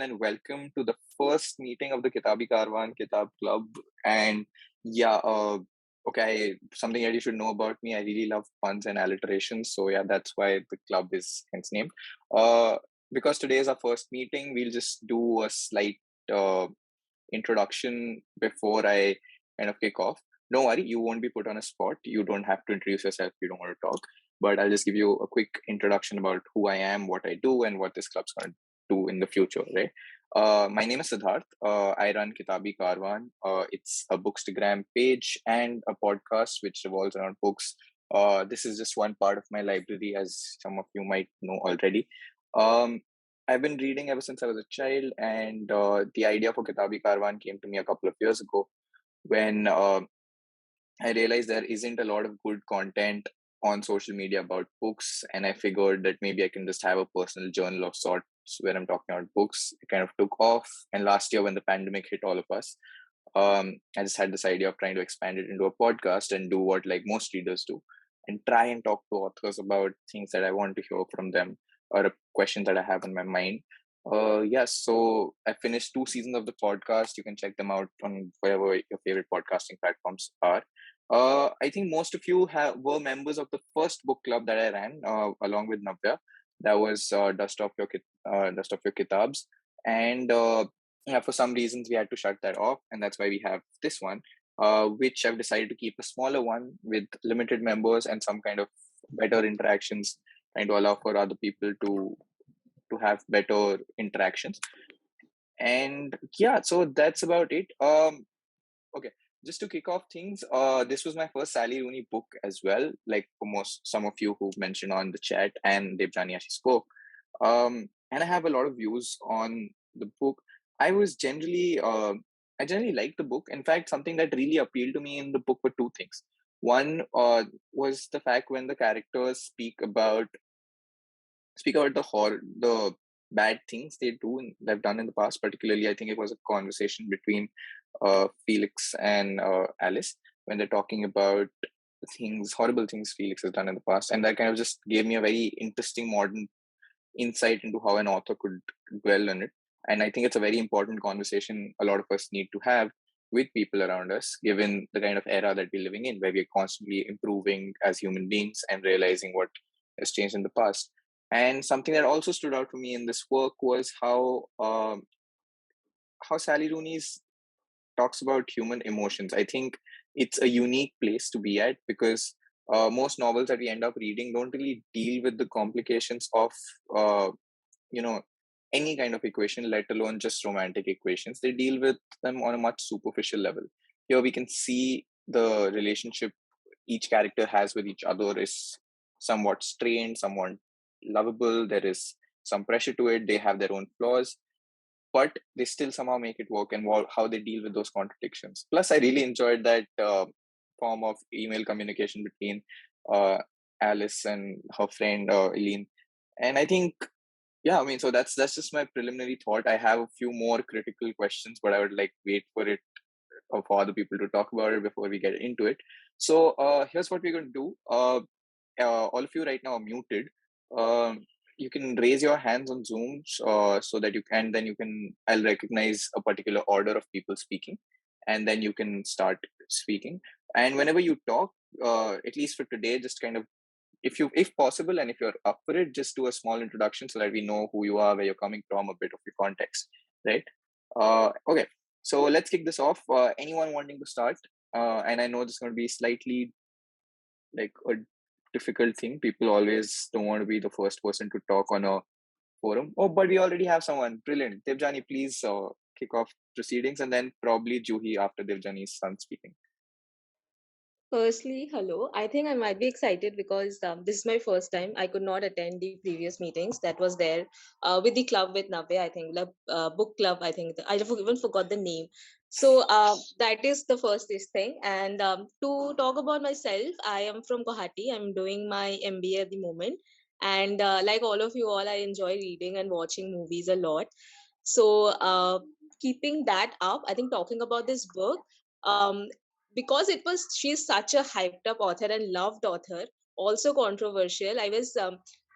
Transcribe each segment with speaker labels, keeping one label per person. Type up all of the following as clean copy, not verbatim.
Speaker 1: and welcome to the first meeting of the Kitabi Karwan Kitab Klub. And yeah, okay, something that you should know about me, I really love puns and alliterations. So yeah, that's why the club is hence named. Because today is our first meeting, we'll just do a slight introduction before I kind of kick off. Don't worry, you won't be put on a spot. You don't have to introduce yourself if you don't want to talk. But I'll just give you a quick introduction about who I am, what I do, and what this club's going to do in the future, right? My name is Siddharth. I run Kitabi Karwan. It's a Bookstagram page and a podcast which revolves around books. This is just one part of my library, as some of you might know already. I've been reading ever since I was a child, and the idea for Kitabi Karwan came to me a couple of years ago when I realized there isn't a lot of good content on social media about books, and I figured that maybe I can just have a personal journal of sorts where I'm talking about books. It kind of took off, and last year when the pandemic hit all of us, I just had this idea of trying to expand it into a podcast and do what like most readers do, and try and talk to authors about things that I want to hear from them or questions that I have in my mind. Yes, so I finished 2 seasons of the podcast. You can check them out on wherever your favorite podcasting platforms are. I think most of you were members of the first book club that I ran along with Navya. That was Dust Off Your Kitabs, and yeah, for some reasons we had to shut that off, and that's why we have this one, which I've decided to keep a smaller one with limited members and some kind of better interactions, trying to allow for other people to have better interactions. And yeah, so that's about it. Okay, just to kick off things, this was my first Sally Rooney book as well, like for some of you who've mentioned on the chat, and Devjani actually spoke. And I have a lot of views on the book. I generally liked the book. In fact, something that really appealed to me in the book were two things. One was the fact when the characters speak about the bad things they've done in the past. Particularly, I think it was a conversation between Felix and Alice when they're talking about horrible things Felix has done in the past, and that kind of just gave me a very interesting modern insight into how an author could dwell on it. And I think it's a very important conversation a lot of us need to have with people around us, given the kind of era that we're living in, where we're constantly improving as human beings and realizing what has changed in the past. And something that also stood out for me in this work was how Sally Rooney's talks about human emotions. I think it's a unique place to be at because most novels that we end up reading don't really deal with the complications of any kind of equation, let alone just romantic equations. They deal with them on a much superficial level. Here we can see the relationship each character has with each other is somewhat strained, somewhat lovable. There is some pressure to it. They have their own flaws, but they still somehow make it work, and how they deal with those contradictions. Plus, I really enjoyed that form of email communication between Alice and her friend Eileen. And I think, yeah, I mean, so that's just my preliminary thought. I have a few more critical questions, but I would like wait for it for other people to talk about it before we get into it. So here's what we're going to do. All of you right now are muted. You can raise your hands on Zoom so that I'll recognize a particular order of people speaking, and then you can start speaking. And whenever you talk, at least for today, just kind of, if possible, and if you're up for it, just do a small introduction so that we know who you are, where you're coming from, a bit of your context, right? Okay, so let's kick this off. Anyone wanting to start? And I know this is going to be slightly like a difficult thing. People always don't want to be the first person to talk on a forum. Oh, but we already have someone. Brilliant. Devjani, please kick off proceedings, and then probably Juhi after Devjani's son speaking.
Speaker 2: Firstly, hello. I think I might be excited because this is my first time. I could not attend the previous meetings that was there with the club with Nave. I think the book club. I think I even forgot the name. So that is the first this thing. And to talk about myself, I am from Guwahati. I'm doing my MBA at the moment, and like all of you all, I enjoy reading and watching movies a lot. So keeping that up, I think talking about this book. Because she's such a hyped up author and loved author, also controversial. I was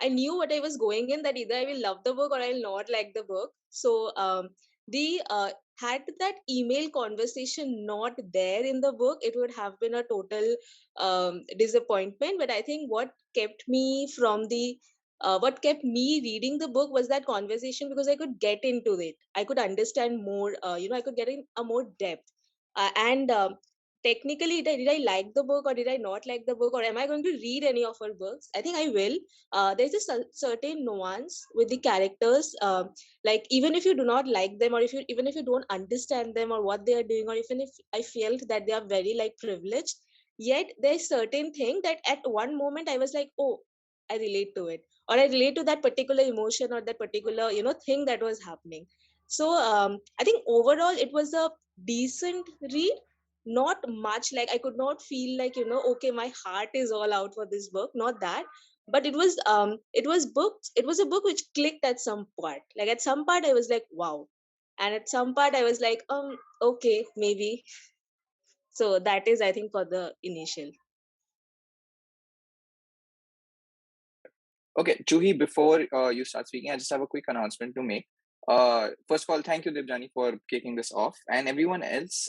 Speaker 2: I knew what I was going in, that either I will love the book or I will not like the book. So the had that email conversation not there in the book, it would have been a total disappointment. But I think what kept me reading the book was that conversation, because I could get into it. I could understand more. I could get in a more depth. And technically, did I like the book or did I not like the book, or am I going to read any of her books? I think I will. There's a certain nuance with the characters. Like, even if you do not like them, or even if you don't understand them or what they are doing, or even if I felt that they are very like privileged, yet there's certain thing that at one moment I was like, oh, I relate to it, or I relate to that particular emotion or that particular thing that was happening. So I think overall it was a decent read. Not much, like I could not feel like, okay, my heart is all out for this book, not that. But it was a book which clicked at some part. Like at some part I was like, wow, and at some part I was like, okay, maybe. So that is, I think, for the initial.
Speaker 1: Okay, Juhi, before you start speaking, I just have a quick announcement to make. First of all, thank you, Debjani, for kicking this off. And everyone else,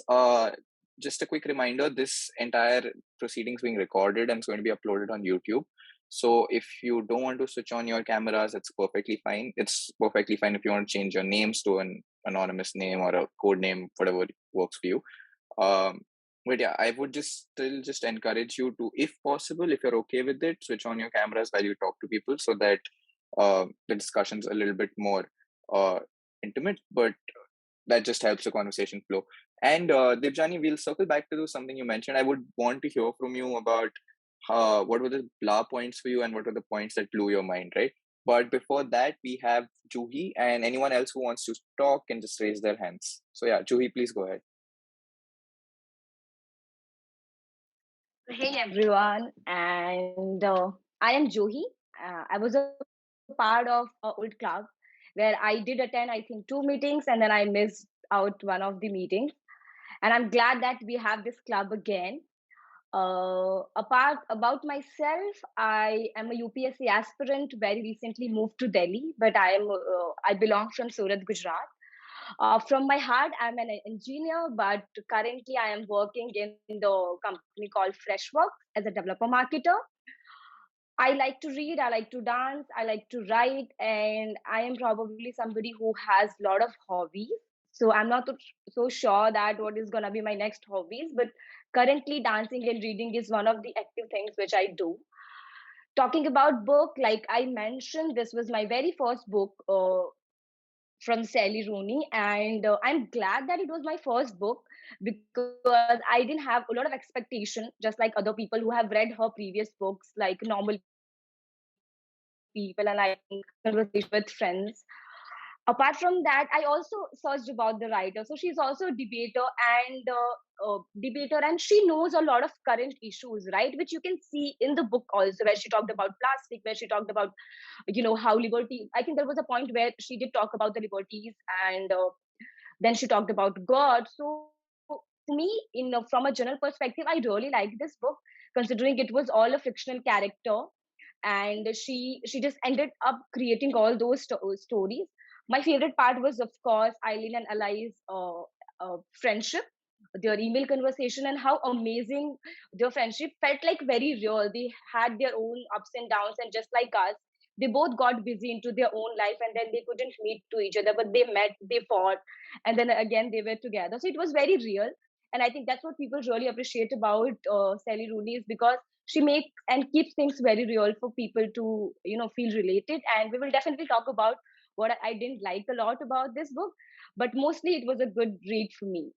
Speaker 1: just a quick reminder, this entire proceedings being recorded and it's going to be uploaded on YouTube. So if you don't want to switch on your cameras, it's perfectly fine. It's perfectly fine if you want to change your names to an anonymous name or a code name, whatever works for you. Um, but yeah, I would just encourage you to, if possible, if you're okay with it, switch on your cameras while you talk to people, so that the discussion's a little bit more intimate. But that just helps the conversation flow. And Debjani, we'll circle back to something you mentioned. I would want to hear from you about what were the blah points for you and what were the points that blew your mind, right? But before that, we have Juhi, and anyone else who wants to talk can just raise their hands. So yeah, Juhi, please go ahead.
Speaker 3: Hey everyone, and I am Johi. I was a part of a old club where I did attend, I think, two meetings, and then I missed out one of the meetings. And I'm glad that we have this club again. Apart about myself, I am a UPSC aspirant. Very recently moved to Delhi, but I belong from Surat, Gujarat. From my heart, I'm an engineer, but currently I am working in the company called Freshworks as a developer marketer. I like to read, I like to dance, I like to write, and I am probably somebody who has a lot of hobbies. So I'm not so sure that what is gonna be my next hobbies, but currently dancing and reading is one of the active things which I do. Talking about book, like I mentioned, this was my very first book from Sally Rooney, and I'm glad that it was my first book because I didn't have a lot of expectation, just like other people who have read her previous books, like Normal People and I think Conversation with Friends. Apart from that, I also searched about the writer. So she's also a debater, and she knows a lot of current issues, right? Which you can see in the book also, where she talked about plastic, where she talked about, how liberty. I think there was a point where she did talk about the liberties, and then she talked about God. So to me, from a general perspective, I really liked this book, considering it was all a fictional character, and she just ended up creating all those stories. My favorite part was, of course, Eileen and Eli's friendship, their email conversation, and how amazing their friendship felt, like very real. They had their own ups and downs, and just like us, they both got busy into their own life, and then they couldn't meet to each other, but they met, they fought, and then again they were together. So it was very real, and I think that's what people really appreciate about Sally Rooney, is because she makes and keeps things very real for people to feel related. And we will definitely talk about what I didn't like a lot about this book, but mostly it was a good read for me.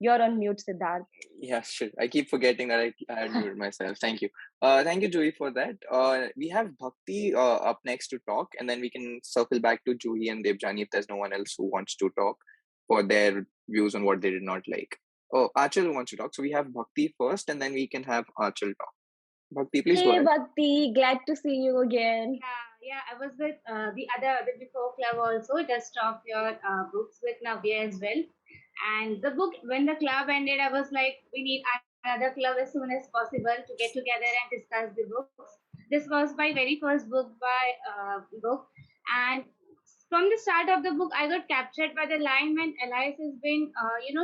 Speaker 3: You're on mute, Siddharth.
Speaker 1: Yeah, sure. I keep forgetting that I had muted myself. Thank you. Thank you, Juhi, for that. We have Bhakti up next to talk, and then we can circle back to Juhi and Debjani if there's no one else who wants to talk for their views on what they did not like. Oh, Achal wants to talk. So we have Bhakti first, and then we can have Achal talk. Bhakti, please go
Speaker 3: Hey,
Speaker 1: ahead.
Speaker 3: Bhakti, glad to see you again.
Speaker 4: Yeah, I was with the other the before club also, just of your books with Navya as well. And the book, when the club ended, I was like, we need another club as soon as possible to get together and discuss the books. This was my very first book, and from the start of the book, I got captured by the line when Eli'S has been,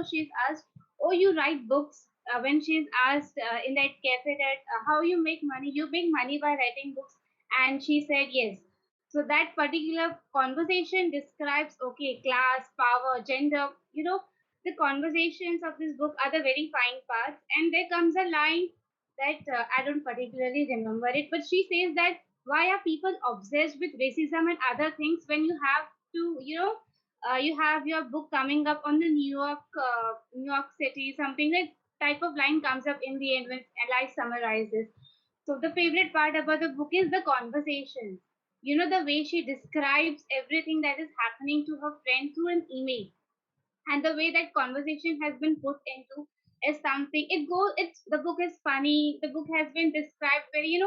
Speaker 4: she's asked, "Oh, you write books?" When she's asked in that cafe that how you make money by writing books, and she said yes. So that particular conversation describes okay, class, power, gender. The conversations of this book are the very fine parts, and there comes a line that I don't particularly remember it, but she says that why are people obsessed with racism and other things when you have to, you have your book coming up on the New York City, something like type of line comes up in the end when Eli summarizes. So the favorite part about the book is the conversations. The way she describes everything that is happening to her friend through an email, and the way that conversation has been put into is something it's the book is funny. The book has been described very,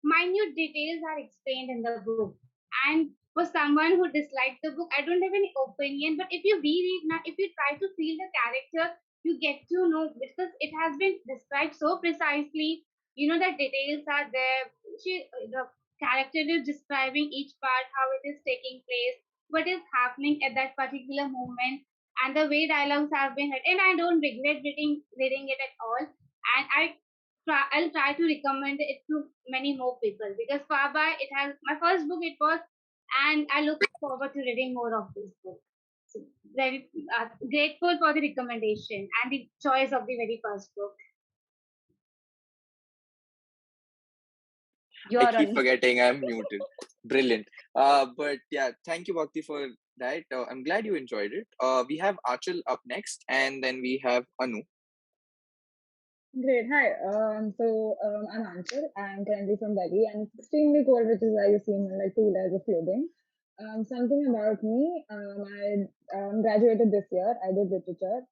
Speaker 4: minute details are explained in the book. And for someone who dislikes the book, I don't have any opinion, but if you reread now, if you try to feel the character, you get to know because it has been described so precisely. That details are there. The character is describing each part, how it is taking place, what is happening at that particular moment, and the way dialogues have been written. I don't regret reading it at all. And I'll try to recommend it to many more people because far by it has my first book it was, and I look forward to reading more of this book. So very grateful for the recommendation and the choice of the very first book.
Speaker 3: You
Speaker 1: I
Speaker 3: are
Speaker 1: keep
Speaker 3: on.
Speaker 1: forgetting I'm muted. Brilliant. But yeah, thank you, Bhakti, for that. I'm glad you enjoyed it. We have Achal up next, and then we have Anu.
Speaker 5: Great. Hi. I'm Anshul. I'm currently from Delhi and it's extremely cold, which is why you see me in like two layers of clothing. Something about me. I graduated this year. I did literature.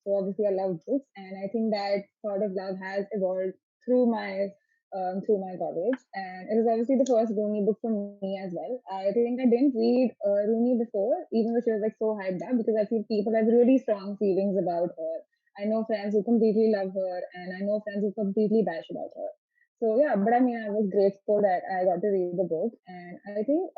Speaker 5: So obviously I love books, and I think that sort of love has evolved through my college. And it was obviously the first Rooney book for me as well. I think I didn't read Rooney before, even though she was like so hyped up, because I feel people have really strong feelings about her. I know friends who completely love her, and I know friends who completely bash about her. So yeah, but I mean, I was grateful that I got to read the book, and I think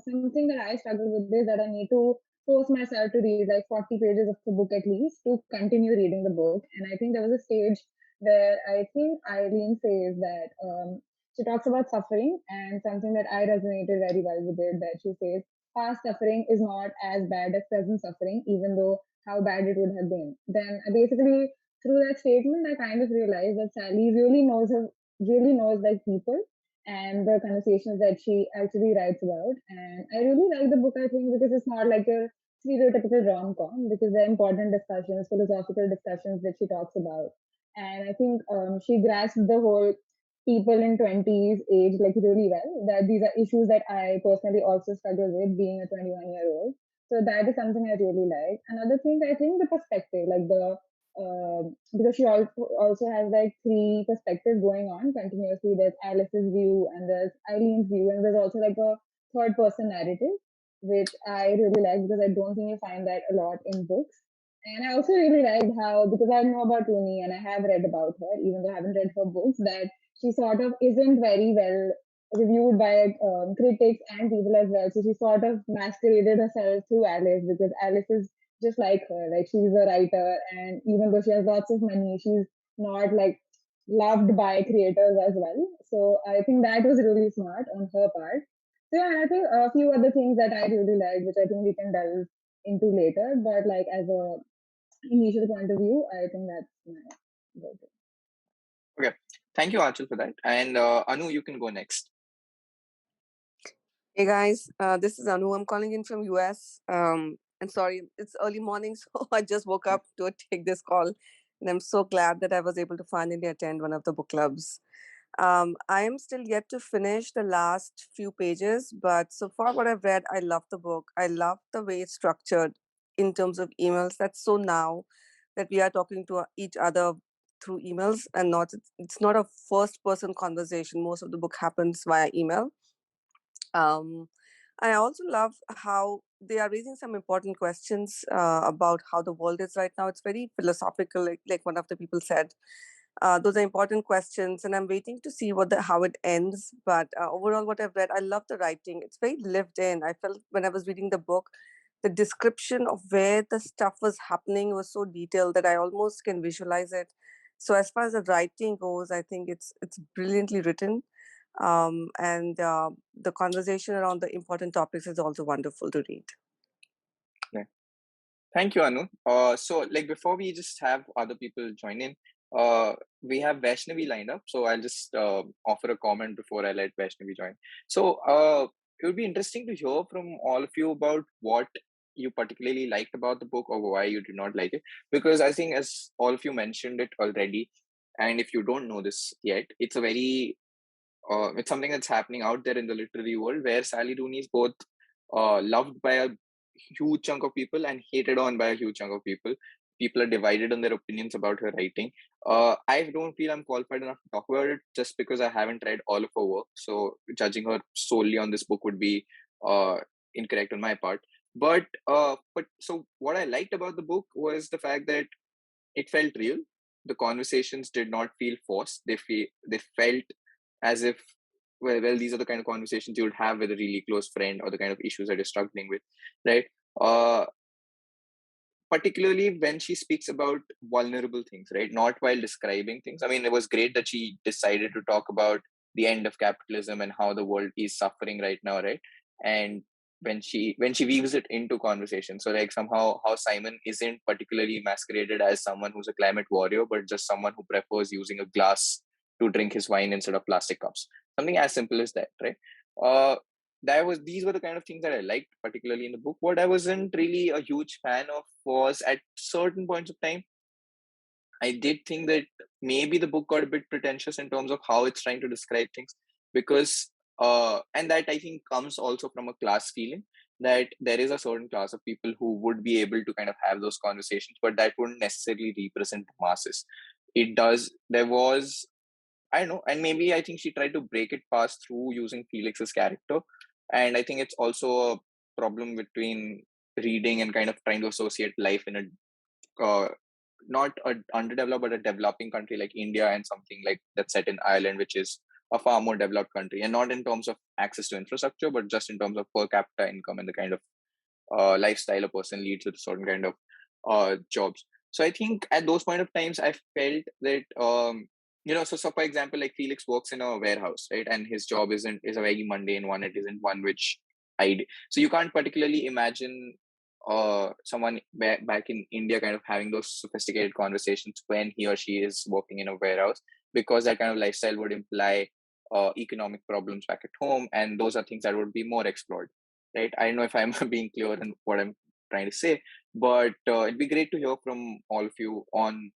Speaker 5: something that I struggle with is that I need to force myself to read like 40 pages of the book at least to continue reading the book. And I think there was a stage where I think Eileen says that she talks about suffering, and something that I resonated very well with it, that she says past suffering is not as bad as present suffering, even though how bad it would have been. Then basically through that statement, I kind of realized that Sally really knows like people and the conversations that she actually writes about. And I really like the book, I think, because it's not like a stereotypical rom-com, because there are important discussions, philosophical discussions that she talks about. And I think she grasped the whole people in 20s age like really well, that these are issues that I personally also struggle with being a 21-year-old. So that is something I really like. Another thing, I think the perspective, like because she also has like three perspectives going on continuously. There's Alice's view, and there's Eileen's view, and there's also like a third person narrative, which I really like because I don't think you find that a lot in books. And I also really liked how, because I know about Rooney and I have read about her, even though I haven't read her books, that she sort of isn't very well reviewed by critics and people as well. So she sort of masqueraded herself through Alice, because Alice is just like her. Like she's a writer, and even though she has lots of money, she's not like loved by creators as well. So I think that was really smart on her part. So yeah, and I think a few other things that I really like, which I think we can delve into later. But like as a initial point of view, I think that's my go-to.
Speaker 1: Okay, thank you, Achal, for that. And Anu, you can go next.
Speaker 6: Hey guys, this is Anu. I'm calling in from US. And sorry, it's early morning, so I just woke up to take this call, and I'm so glad that I was able to finally attend one of the book clubs. I am still yet to finish the last few pages, but so far what I've read, I love the book. I love the way it's structured in terms of emails. That's so now that we are talking to each other through emails and it's not a first person conversation. Most of the book happens via email. I also love how they are raising some important questions about how the world is right now. It's very philosophical, like one of the people said. Those are important questions, and I'm waiting to see how it ends. But overall, what I've read, I love the writing. It's very lived in. I felt when I was reading the book, the description of where the stuff was happening was so detailed that I almost can visualize it. So as far as the writing goes, I think it's brilliantly written, and the conversation around the important topics is also wonderful to read.
Speaker 1: Yeah. Thank you, Anu. So like before we just have other people join in, we have Vaishnavi lined up. So I'll just offer a comment before I let Vaishnavi join. So it would be interesting to hear from all of you about what you particularly liked about the book or why you did not like it. Because I think as all of you mentioned it already, and if you don't know this yet, it's a very it's something that's happening out there in the literary world where Sally Rooney is both loved by a huge chunk of people and hated on by a huge chunk of people. People are divided on their opinions about her writing. I don't feel I'm qualified enough to talk about it just because I haven't read all of her work. So judging her solely on this book would be incorrect on my part. But so what I liked about the book was the fact that it felt real. The conversations did not feel forced. They felt as if well, these are the kind of conversations you would have with a really close friend or the kind of issues that you're struggling with, right? Particularly when she speaks about vulnerable things, right? Not while describing things. I mean, it was great that she decided to talk about the end of capitalism and how the world is suffering right now, right? And when she weaves it into conversation, so like somehow how Simon isn't particularly masqueraded as someone who's a climate warrior, but just someone who prefers using a glass to drink his wine instead of plastic cups. Something as simple as that, right? These were the kind of things that I liked, particularly in the book. What I wasn't really a huge fan of was at certain points of time, I did think that maybe the book got a bit pretentious in terms of how it's trying to describe things, because and that I think comes also from a class feeling, that there is a certain class of people who would be able to kind of have those conversations, but that wouldn't necessarily represent the masses. There was, I don't know, and maybe I think she tried to break it past through using Felix's character. And I think it's also a problem between reading and kind of trying to associate life in a not a underdeveloped but a developing country like India and something like that's set in Ireland, which is a far more developed country, and not in terms of access to infrastructure, but just in terms of per capita income and the kind of lifestyle a person leads with a certain kind of jobs. So I think at those point of times, I felt that so for example, like Felix works in a warehouse, right, and his job is a very mundane one. It isn't one which so you can't particularly imagine someone back in India kind of having those sophisticated conversations when he or she is working in a warehouse, because that kind of lifestyle would imply economic problems back at home, and those are things that would be more explored, right? I don't know if I'm being clear in what I'm trying to say, but it'd be great to hear from all of you on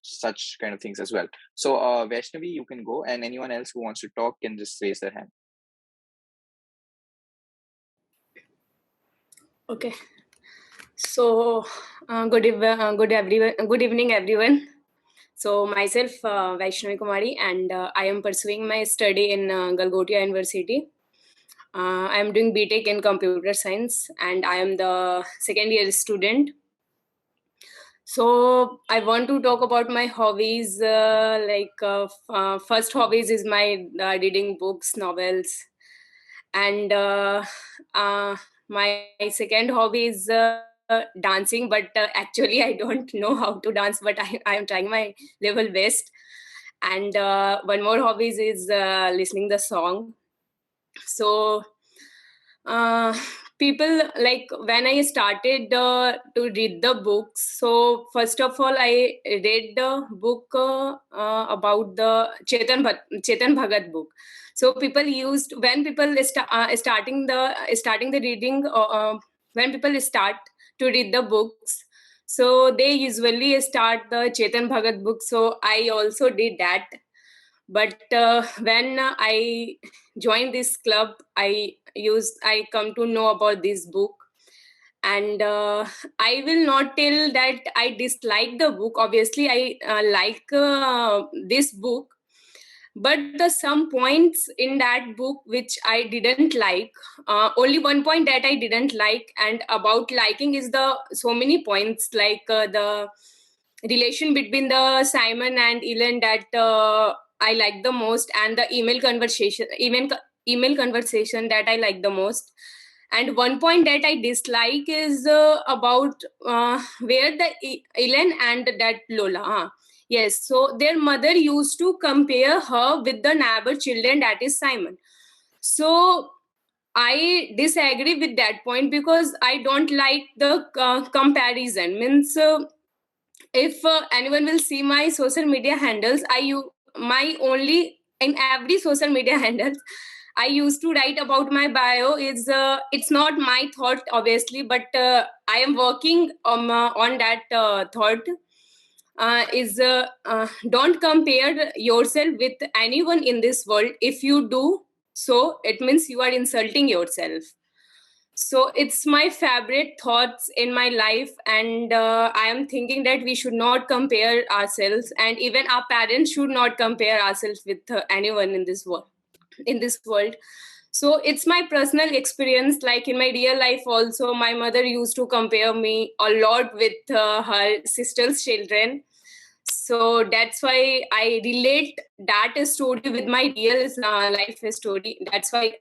Speaker 1: such kind of things as well. So Vaishnavi, you can go, and anyone else who wants to talk can just raise their hand.
Speaker 7: Okay. So good evening, everyone. So myself, Vaishnavi Kumari, and I am pursuing my study in Galgotia University. I am doing BTech in computer science, and I am the second year student. So I want to talk about my hobbies. First hobbies is my reading books, novels, and my second hobby is dancing. But actually, I don't know how to dance, but I am trying my level best. And one more hobbies is listening the song. So people, like when I started to read the books, so first of all I read the book about the Chetan Bhagat book. So people used, when people starting the reading, when people start to read the books, so they usually start the Chetan Bhagat book. So I also did that. But when I joined this club, I come to know about this book. And I will not tell that I dislike the book. Obviously I like this book, but the some points in that book which I didn't like. Only one point that I didn't like, and about liking is the so many points, like the relation between the Simon and Eileen that I like the most, and the email conversation that I like the most. And one point that I dislike is about where the Eileen and that Lola. Yes, so their mother used to compare her with the neighbor children, that is Simon. So I disagree with that point because I don't like the comparison. Means if anyone will see my social media handles, my only in every social media handles I used to write about my bio is it's not my thought obviously, but I am working on that thought. Is Don't compare yourself with anyone in this world. If you do so, it means you are insulting yourself. So it's my favorite thoughts in my life, and I am thinking that we should not compare ourselves, and even our parents should not compare ourselves with anyone in this world. So it's my personal experience. Like in my real life, also my mother used to compare me a lot with her sister's children. So that's why I relate that story with my real life story. That's why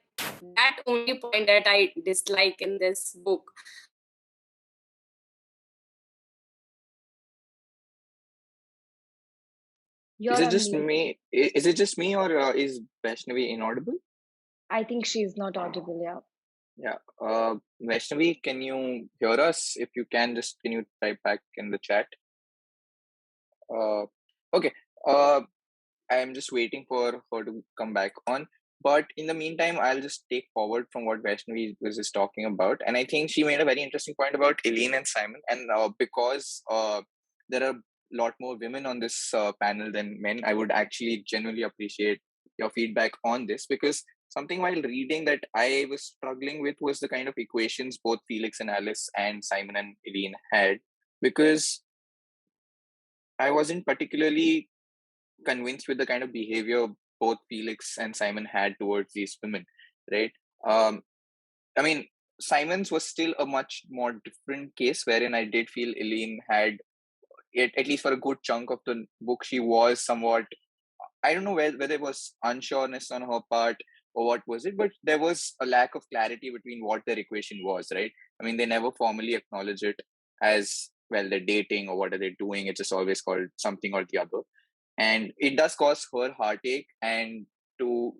Speaker 7: that only point that I dislike in this book.
Speaker 3: You're
Speaker 1: Is it
Speaker 3: on
Speaker 1: just
Speaker 3: mute.
Speaker 1: me? Is it just me, or is Vaishnavi inaudible?
Speaker 3: I think she's not audible. Yeah.
Speaker 1: Yeah. Vaishnavi, can you hear us? If you can, just can you type back in the chat? Okay. I'm just waiting for her to come back on. But in the meantime, I'll just take forward from what Vaishnavi was just talking about. And I think she made a very interesting point about Eileen and Simon. And because there are a lot more women on this panel than men, I would actually genuinely appreciate your feedback on this, because something while reading that I was struggling with was the kind of equations both Felix and Alice and Simon and Eileen had, because I wasn't particularly convinced with the kind of behavior both Felix and Simon had towards these women, right? Um, I mean, Simon's was still a much more different case, wherein I did feel Eileen had, at least for a good chunk of the book, she was somewhat, I don't know whether it was unsureness on her part or what was it, but there was a lack of clarity between what their equation was, right? I mean, they never formally acknowledge it as, well, they're dating or what are they doing. It's just always called something or the other. And it does cause her heartache. And to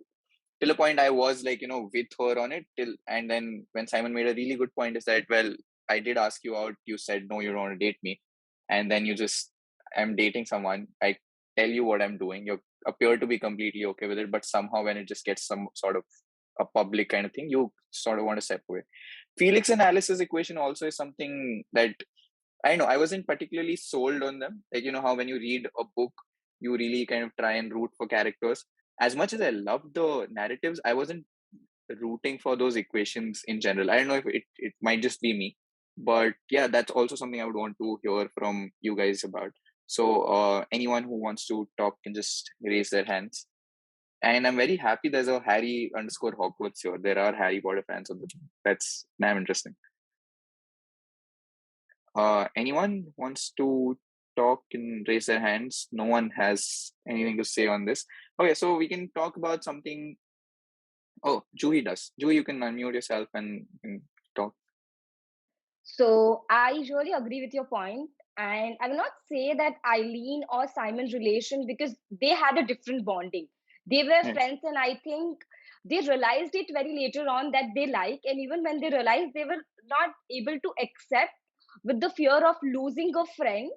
Speaker 1: till a point I was like, with her on it till, and then when Simon made a really good point is that, well, I did ask you out, you said no, you don't want to date me, and then you just, I'm dating someone, I tell you what I'm doing, you appear to be completely okay with it, but somehow when it just gets some sort of a public kind of thing, you sort of want to step away. Felix and Alice's equation also is something that I know I wasn't particularly sold on them. Like, how when you read a book, you really kind of try and root for characters. As much as I love the narratives, I wasn't rooting for those equations in general. I don't know if it might just be me, but yeah, that's also something I would want to hear from you guys about. So anyone who wants to talk can just raise their hands. And I'm very happy there's a Harry _ Hogwarts here. There are Harry Potter fans on the team. That's damn interesting. Anyone wants to talk and raise their hands? No one has anything to say on this. Okay, so we can talk about something. Oh, Juhi does. Juhi, you can unmute yourself and talk.
Speaker 3: So I really agree with your point, and I will not say that Eileen or Simon's relation, because they had a different bonding. They were
Speaker 1: Yes.
Speaker 3: friends, and I think they realized it very later on that they like, and even when they realized, they were not able to accept with the fear of losing a friend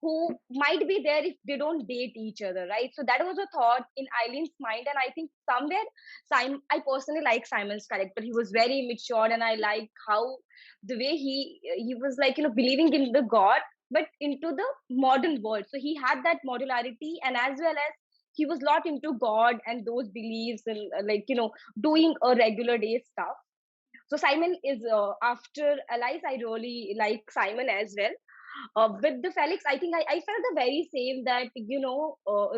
Speaker 3: who might be there if they don't date each other, right? So that was a thought in Eileen's mind, and I think somewhere Simon, I personally like Simon's character. He was very mature, and I like how the way he was like, believing in the God, but into the modern world. So he had that modularity, and as well as he was not into God and those beliefs and doing a regular day stuff. So Simon is after Eli'S, I really like Simon as well. With the Felix, I think I felt the very same that,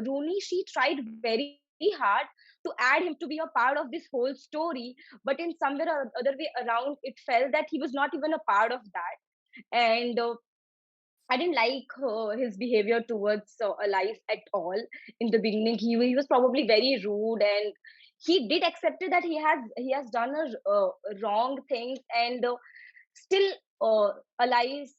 Speaker 3: Rooney, she tried very hard to add him to be a part of this whole story, but in somewhere or other way around, it felt that he was not even a part of that. And I didn't like his behavior towards Eli'S at all in the beginning. He was probably very rude, and he did accept that he has done a wrong things, and still Eli'S,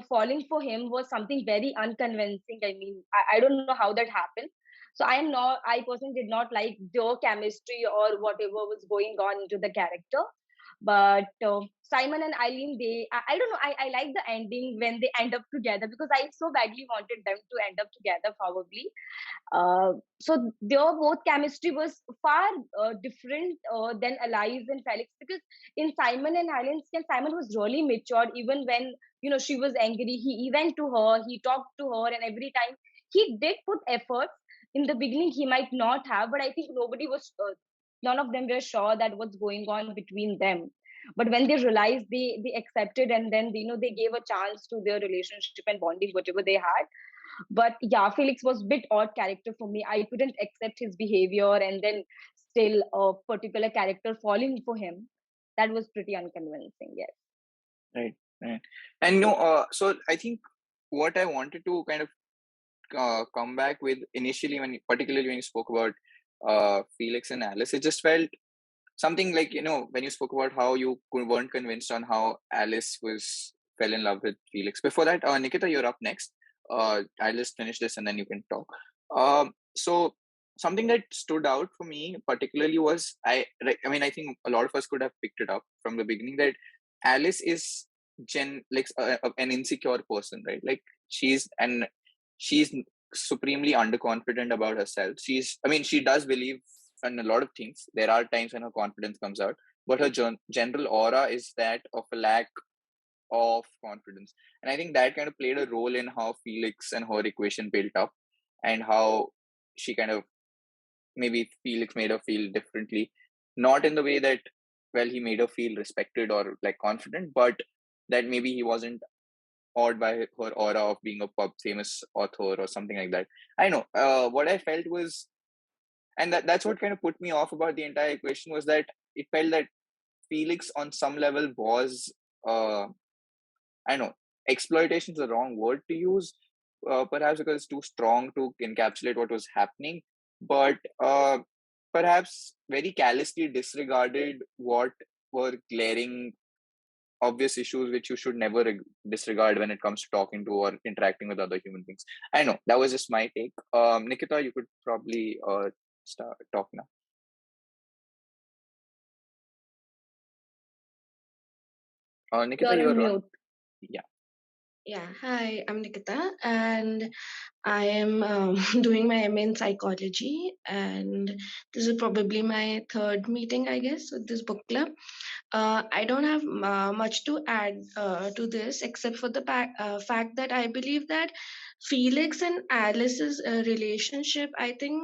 Speaker 3: falling for him was something very unconvincing. I mean, I don't know how that happened. So I personally did not like their chemistry or whatever was going on into the character. But Simon and Eileen, I don't know, I like the ending when they end up together, because I so badly wanted them to end up together, probably. So their both chemistry was far different than Eli'S and Felix, because in Simon and Eileen's case, Simon was really mature. Even when she was angry, he went to her, he talked to her, and every time he did put efforts. In the beginning, he might not have, but I think none of them were sure that what's going on between them. But when they realized, they accepted, and then they gave a chance to their relationship and bonding, whatever they had. But yeah, Felix was a bit odd character for me. I couldn't accept his behavior, and then still a particular character falling for him. That was pretty unconvincing. Yes.
Speaker 1: Right. And so I think what I wanted to kind of come back with initially, particularly when you spoke about Felix and Alice, it just felt something like, when you spoke about how you weren't convinced on how Alice fell in love with Felix. Before that, Nikita, you're up next. I'll just finish this and then you can talk. So something that stood out for me particularly was, I think a lot of us could have picked it up from the beginning, that Alice is an insecure person, right? Like she's supremely underconfident about herself. She does believe in a lot of things. There are times when her confidence comes out, but her general aura is that of a lack of confidence. And I think that kind of played a role in how Felix and her equation built up, and how she kind of, maybe Felix made her feel differently. Not in the way that, he made her feel respected or like confident, but that maybe he wasn't awed by her aura of being a famous author or something like that. I know. What I felt was, and that's what kind of put me off about the entire equation, was that it felt that Felix on some level was, I know, exploitation is the wrong word to use, perhaps because it's too strong to encapsulate what was happening, but perhaps very callously disregarded what were glaring, obvious issues which you should never disregard when it comes to talking to or interacting with other human beings. I know, that was just my take. Nikita, you could probably talk now. Nikita,
Speaker 3: You're on mute.
Speaker 8: Yeah, hi, I'm Nikita, and I am doing my MA in psychology, and this is probably my third meeting, I guess, with this book club. I don't have much to add to this, except for the fact that I believe that Felix and Alice's relationship, I think,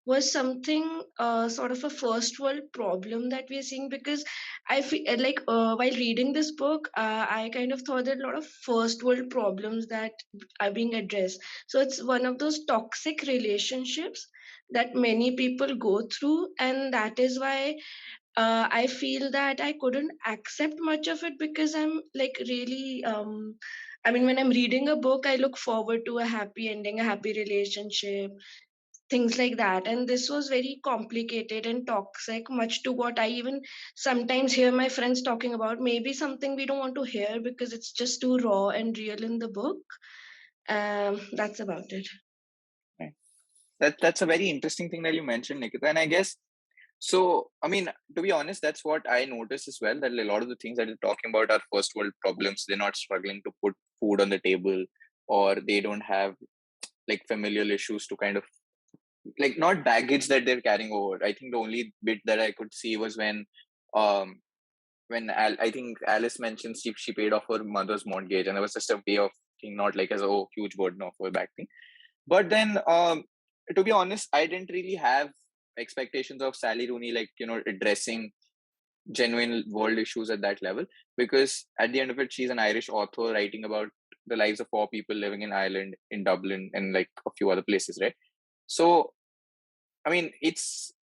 Speaker 8: was something sort of a first world problem that we are seeing, because I feel like while reading this book, I kind of thought that a lot of first world problems that are being addressed. So it's one of those toxic relationships that many people go through, and that is why I feel that I couldn't accept much of it, because I'm like really when I'm reading a book, I look forward to a happy ending, a happy relationship, things like that. And this was very complicated and toxic, much to what I even sometimes hear my friends talking about. Maybe something we don't want to hear because it's just too raw and real in the book. That's about it.
Speaker 1: That's a very interesting thing that you mentioned, Nikita. And I guess, so, to be honest, that's what I noticed as well, that a lot of the things that you're talking about are first world problems. They're not struggling to put food on the table, or they don't have like familial issues to kind of, like, not baggage that they're carrying over. I think the only bit that I could see was when I think Alice mentioned she paid off her mother's mortgage, and it was just a way of thinking, not like as a huge burden of a bad thing. But then, to be honest, I didn't really have expectations of Sally Rooney, like, addressing genuine world issues at that level, because at the end of it, she's an Irish author writing about the lives of 4 people living in Ireland, in Dublin, and like a few other places, right? So,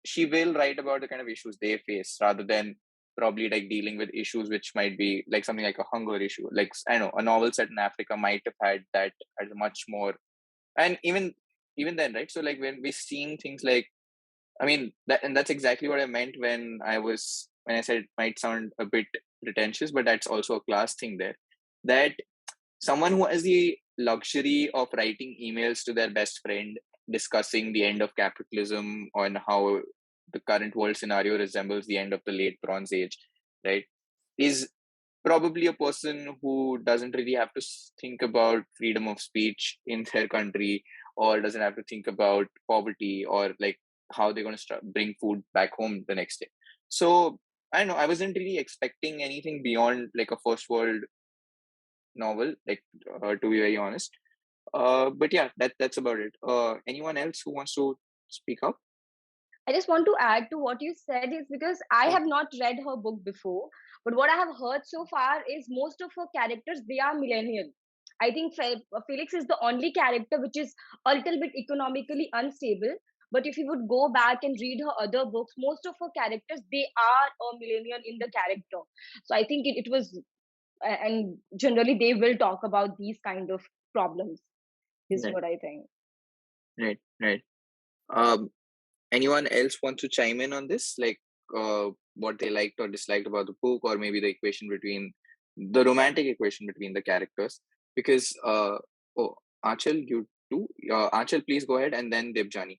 Speaker 1: she will write about the kind of issues they face rather than probably like dealing with issues which might be like something like a hunger issue. Like, I know a novel set in Africa might have had that as a much more, and even then, right? So like when we're seeing things like, I mean, that's exactly what I meant when I said it might sound a bit pretentious, but that's also a class thing there. That someone who has the luxury of writing emails to their best friend discussing the end of capitalism and how the current world scenario resembles the end of the late Bronze Age, right, is probably a person who doesn't really have to think about freedom of speech in their country, or doesn't have to think about poverty, or like how they're going to bring food back home the next day. So I don't know, I wasn't really expecting anything beyond like a first world novel, like to be very honest. But yeah, that's about it. Anyone else who wants to speak up?
Speaker 3: I just want to add to what you said is because I have not read her book before, but what I have heard so far is most of her characters, they are millennial. I think Felix is the only character which is a little bit economically unstable. But if you would go back and read her other books, most of her characters, they are a millennial in the character. So I think it was, and generally they will talk about these kind of problems. Is
Speaker 1: Right,
Speaker 3: what I think.
Speaker 1: right. Um, anyone else want to chime in on this, like what they liked or disliked about the book, or maybe the romantic equation between the characters? Because oh, Achal, you too. Achal, please go ahead, and then Debjani.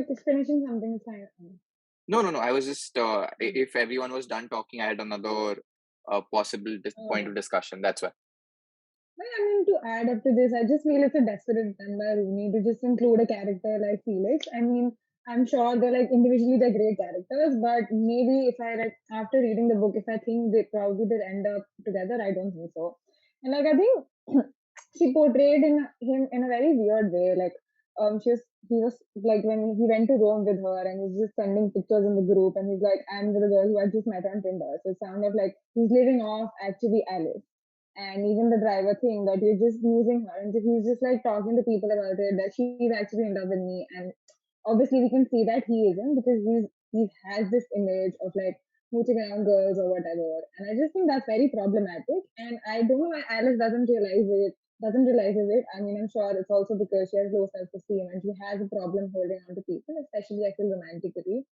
Speaker 5: Just finishing something is fine.
Speaker 1: No. I was just if everyone was done talking, I had another possible point of discussion. That's why.
Speaker 5: Well, I mean, to add up to this, I just feel it's a desperate attempt by Rooney to just include a character like Felix. I mean, I'm sure they're like individually they're great characters, but maybe if I like after reading the book, if I think they probably did end up together, I don't think so. And like I think she portrayed him in a very weird way. Like he was like when he went to Rome with her and he's just sending pictures in the group and he's like, I'm with a girl who I just met on Tinder. So it sounded like he's living off actually Alice. And even the driver thing that you're just using her and he's just like talking to people about it that she's actually in love with me. And obviously we can see that he isn't because he has this image of like mooching around girls or whatever. And I just think that's very problematic. And I don't know why Alice doesn't realize it. I mean, I'm sure it's also because she has low self-esteem and she has a problem holding on to people, especially I feel romantically.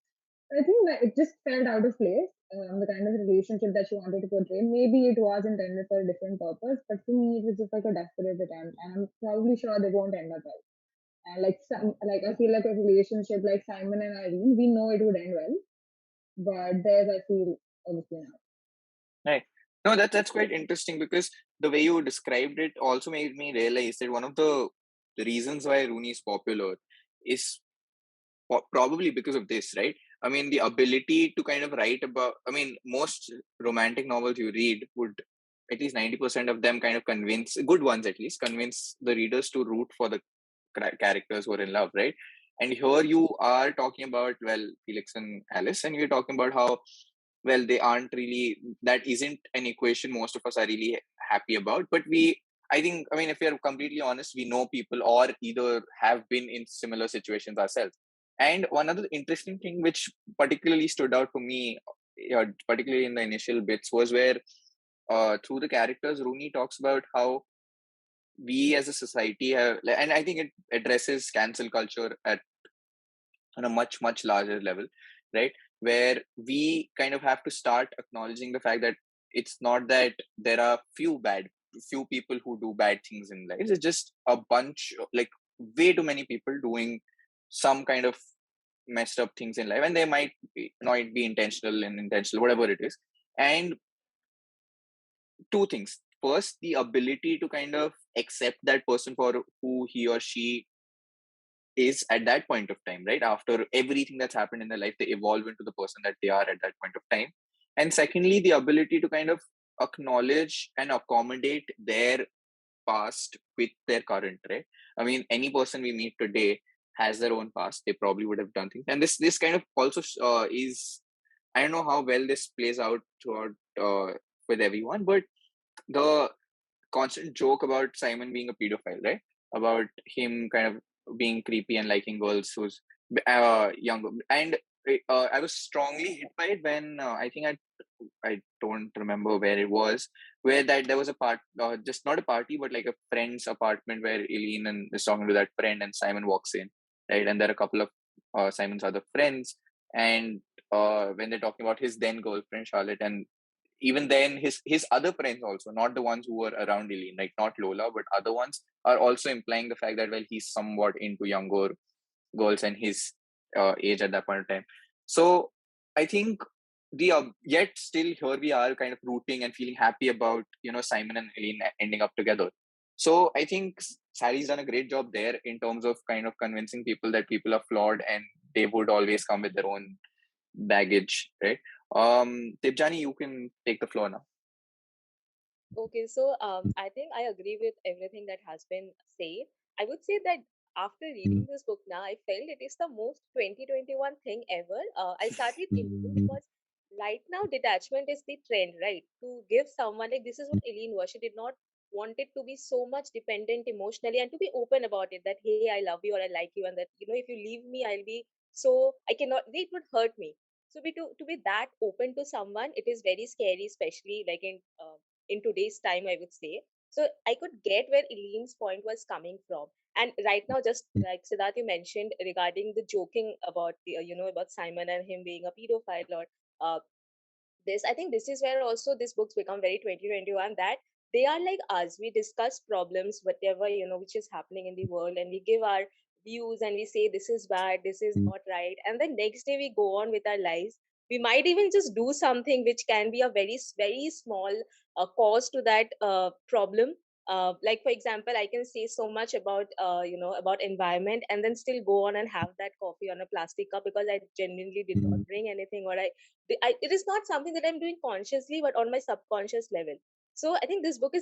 Speaker 5: I think that it just felt out of place, the kind of relationship that she wanted to portray. Maybe it was intended for a different purpose, but for me, it was just like a desperate attempt, and I'm probably sure they won't end up well. And like I feel like a relationship like Simon and Eileen, we know it would end well, but theirs I feel obviously not.
Speaker 1: Right. No, that's quite interesting, because the way you described it also made me realize that one of the reasons why Rooney is popular is probably because of this, right? I mean, the ability to kind of write about, I mean, most romantic novels you read would, at least 90% of them, kind of convince, good ones at least, convince the readers to root for the characters who are in love, right? And here you are talking about, well, Felix and Alice, and you're talking about how, well, they aren't really, that isn't an equation most of us are really happy about. But I think, I mean, if we're completely honest, we know people or either have been in similar situations ourselves. And one other interesting thing which particularly stood out for me, particularly in the initial bits, was where through the characters, Rooney talks about how we as a society have, and I think it addresses cancel culture on a much, much larger level, right? Where we kind of have to start acknowledging the fact that it's not that there are few people who do bad things in life. It's just a bunch, like way too many people doing some kind of messed up things in life, and they might not be intentional and intentional, whatever it is. And two things. First, the ability to kind of accept that person for who he or she is at that point of time, right? After everything that's happened in their life, they evolve into the person that they are at that point of time. And secondly, the ability to kind of acknowledge and accommodate their past with their current, right? I mean, any person we meet today has their own past. They probably would have done things. And this kind of also is, I don't know how well this plays out throughout with everyone, but the constant joke about Simon being a pedophile, right? About him kind of being creepy and liking girls who's younger. And I was strongly hit by it when I think I don't remember where it was, where that there was a part, just not a party, but like a friend's apartment where Eileen and is talking to that friend, and Simon walks in, right? And there are a couple of Simon's other friends, and when they're talking about his then girlfriend Charlotte, and even then his other friends also, not the ones who were around Eileen, like not Lola, but other ones, are also implying the fact that well, he's somewhat into younger girls and his age at that point in time. So I think the yet still here we are kind of rooting and feeling happy about Simon and Eileen ending up together. So I think Sally's done a great job there in terms of kind of convincing people that people are flawed and they would always come with their own baggage, right? Tibjani, you can take the floor now.
Speaker 2: Okay, so I think I agree with everything that has been said. I would say that after reading this book now, I felt it is the most 2021 thing ever. I started thinking because right now detachment is the trend, right? To give someone, like, this is what Eileen was. She did not want it to be so much dependent emotionally and to be open about it, that hey, I love you or I like you, and that if you leave me, I'll be so I cannot. It would hurt me. So to be that open to someone, it is very scary, especially like in today's time, I would say. So I could get where Eileen's point was coming from. And right now, just like Siddharth, you mentioned regarding the joking about the, about Simon and him being a pedophile, or uh, this, I think this is where also these books become very 2021, that they are like us. We discuss problems, whatever, which is happening in the world, and we give our views and we say this is bad, this is not right. And the next day we go on with our lives. We might even just do something which can be a very small cause to that problem. Like for example, I can say so much about about environment, and then still go on and have that coffee on a plastic cup because I genuinely did not bring anything, or it is not something that I'm doing consciously, but on my subconscious level. So I think this book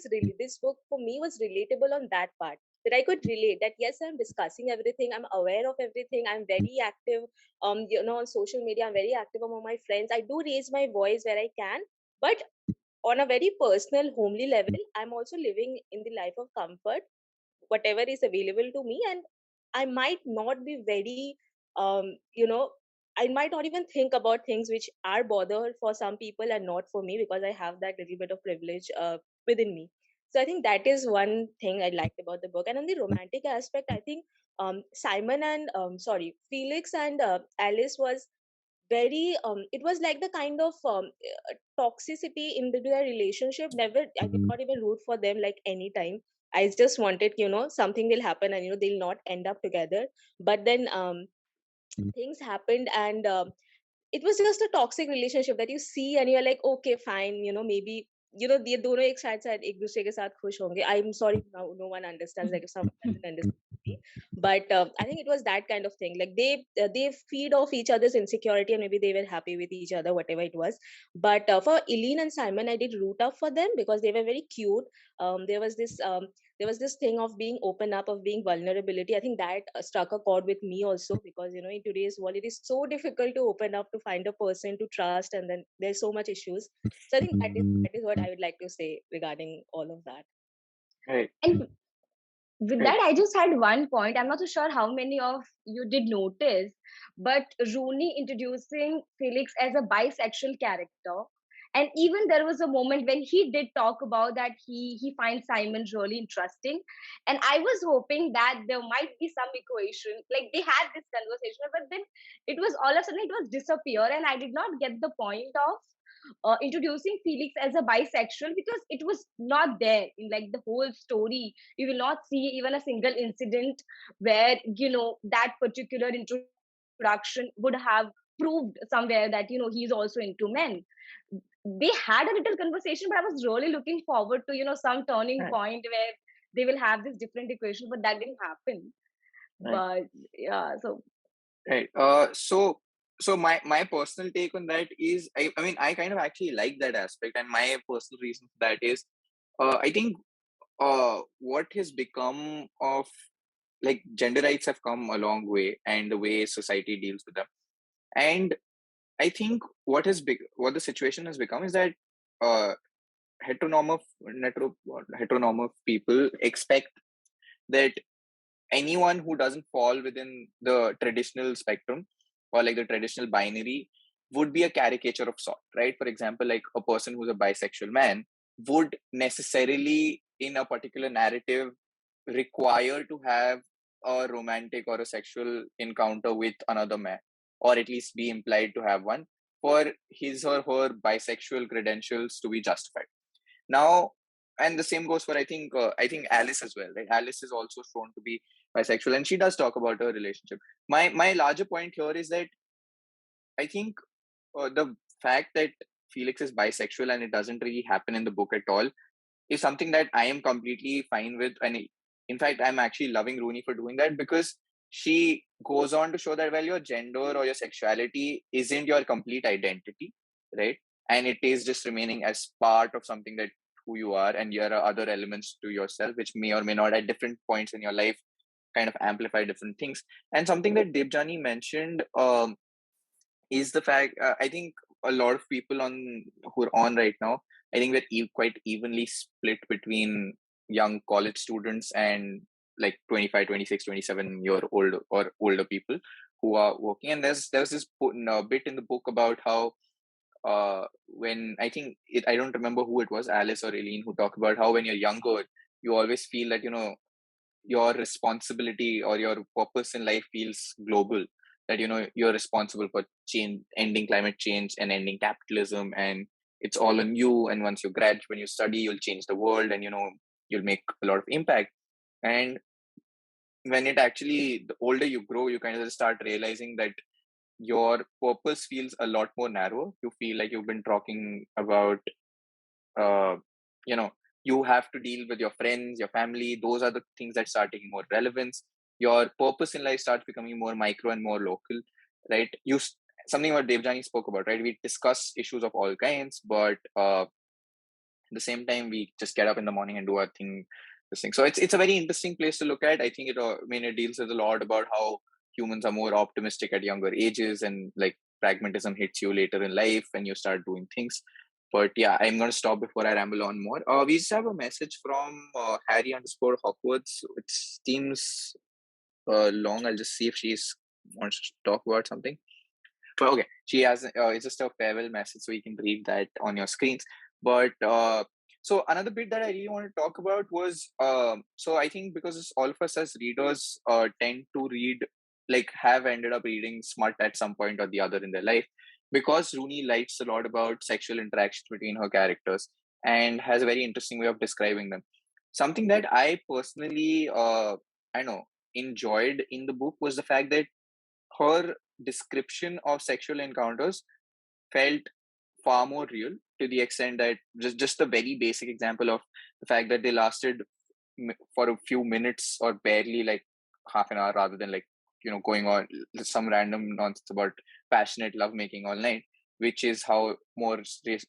Speaker 2: for me was relatable on that part, that I could relate that yes, I'm discussing everything, I'm aware of everything, I'm very active, on social media, I'm very active among my friends. I do raise my voice where I can, but on a very personal, homely level, I'm also living in the life of comfort, whatever is available to me, and I might not be very um you know I might not even think about things which are bother for some people and not for me, because I have that little bit of privilege within me. So I think that is one thing I liked about the book. And on the romantic aspect, I think Simon and Felix and Alice was very it was like the kind of toxicity in their relationship. Never, I did not even root for them like any time. I just wanted, something will happen and they'll not end up together. But then things happened, and it was just a toxic relationship that you see and you're like, okay, fine, maybe ये दोनों एक साथ एक दूसरे के साथ खुश होंगे. I'm sorry, no one understands, like if someone doesn't understand me. But I think it was that kind of thing, like they feed off each other's insecurity, and maybe they were happy with each other, whatever it was. But for Eileen and Simon, I did root up for them because they were very cute. There was this thing of being open up, of being vulnerability. I think that struck a chord with me also, because in today's world it is so difficult to open up, to find a person to trust, and then there's so much issues. So I think that is what I would like to say regarding all of that.
Speaker 1: Right.
Speaker 3: And with
Speaker 1: Right.
Speaker 3: that, I just had one point. I'm not so sure how many of you did notice, but Rooney introducing Felix as a bisexual character. And even there was a moment when he did talk about that he finds Simon really interesting. And I was hoping that there might be some equation, like they had this conversation, but then it was all of a sudden it was disappear, and I did not get the point of introducing Felix as a bisexual, because it was not there in like the whole story. You will not see even a single incident where that particular introduction would have proved somewhere that he's also into men. They had a little conversation, but I was really looking forward to some turning
Speaker 1: Right.
Speaker 3: point where they will have this different equation, but that didn't happen.
Speaker 1: Right.
Speaker 3: But yeah, so
Speaker 1: Right. So my personal take on that is, I mean, I kind of actually like that aspect, and my personal reason for that is, I think what has become of, like, gender rights have come a long way, and the way society deals with them. And I think what the situation has become is that uh, heteronormative people expect that anyone who doesn't fall within the traditional spectrum or like the traditional binary would be a caricature of sort, right? For example, like a person who's a bisexual man would necessarily in a particular narrative require to have a romantic or a sexual encounter with another man, or at least be implied to have one for his or her bisexual credentials to be justified. Now, and the same goes for I think Alice as well, right? Alice is also shown to be bisexual, and she does talk about her relationship. My larger point here is that I think the fact that Felix is bisexual and it doesn't really happen in the book at all is something that I am completely fine with. And in fact, I'm actually loving Rooney for doing that, because she goes on to show that, well, your gender or your sexuality isn't your complete identity, right? And it is just remaining as part of something that who you are, and there are other elements to yourself which may or may not at different points in your life kind of amplify different things. And something that Debjani mentioned is the fact, I think a lot of people who are on right now, I think we're quite evenly split between young college students and like 25, 26, 27-year old or older people who are working. And there's this bit in the book about how when I don't remember who it was, Alice or Eileen, who talk about how when you're younger, you always feel that, your responsibility or your purpose in life feels global, that you're responsible for change, ending climate change and ending capitalism, and it's all on you. And once you graduate, when you study, you'll change the world, and you'll make a lot of impact. And when it actually, the older you grow, you kind of start realizing that your purpose feels a lot more narrow. You feel like you've been talking about you know you have to deal with your friends, your family. Those are the things that start taking more relevance. Your purpose in life starts becoming more micro and more local, right? Something what Devjani spoke about, right? We discuss issues of all kinds, but at the same time we just get up in the morning and do our thing, this thing. So it's a very interesting place to look at. I think it deals with a lot about how humans are more optimistic at younger ages, and like pragmatism hits you later in life when you start doing things. But yeah, I'm going to stop before I ramble on more. We just have a message from Harry_Hawkwards. It seems long. I'll just see if she's wants to talk about something. But okay, she has it's just a farewell message, so you can read that on your screens. But so another bit that I really want to talk about was so I think because all of us as readers tend to read, like have ended up reading smut at some point or the other in their life, because Rooney writes a lot about sexual interactions between her characters and has a very interesting way of describing them. Something that I personally enjoyed in the book was the fact that her description of sexual encounters felt far more real, to the extent that just a very basic example of the fact that they lasted for a few minutes or barely like half an hour, rather than like going on some random nonsense about passionate lovemaking all night, which is how more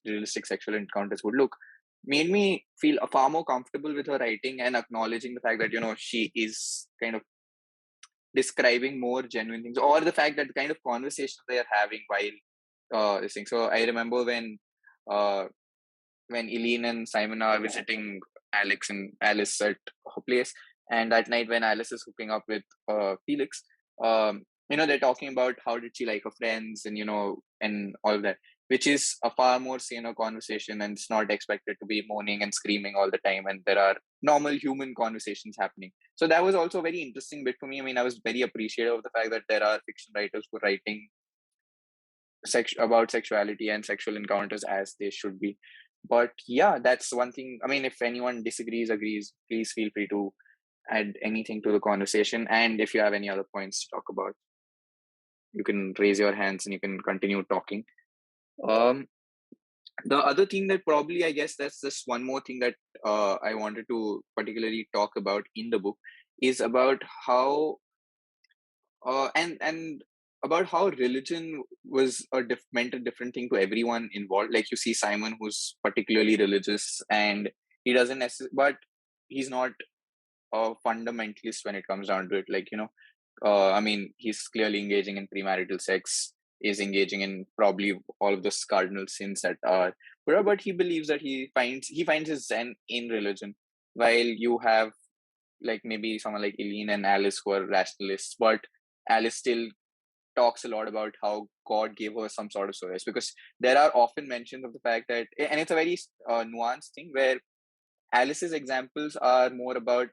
Speaker 1: realistic sexual encounters would look, made me feel far more comfortable with her writing and acknowledging the fact that she is kind of describing more genuine things, or the fact that the kind of conversations they are having while this thing. So I remember when Eileen and Simon are visiting Alice at her place, and that night when Alice is hooking up with Felix, they're talking about how did she like her friends, and and all of that, which is a far more saner conversation, and it's not expected to be moaning and screaming all the time, and there are normal human conversations happening. So that was also a very interesting bit for me. I mean, I was very appreciative of the fact that there are fiction writers who are writing about sexuality and sexual encounters as they should be. But yeah, that's one thing. I mean, if anyone disagrees, agrees, please feel free to add anything to the conversation. And if you have any other points to talk about, you can raise your hands and you can continue talking. The other thing that probably, I guess that's just one more thing that I wanted to particularly talk about in the book is about how and about how religion was meant a different thing to everyone involved. Like you see Simon, who's particularly religious, and he doesn't necessarily, but he's not a fundamentalist when it comes down to it. Like I mean, he's clearly engaging in premarital sex, is engaging in probably all of the cardinal sins that are, but he believes that he finds his zen in religion, while you have like maybe someone like Eileen and Alice who are rationalists, but Alice still talks a lot about how God gave her some sort of solace, because there are often mentions of the fact that, and it's a very nuanced thing where Alice's examples are more about,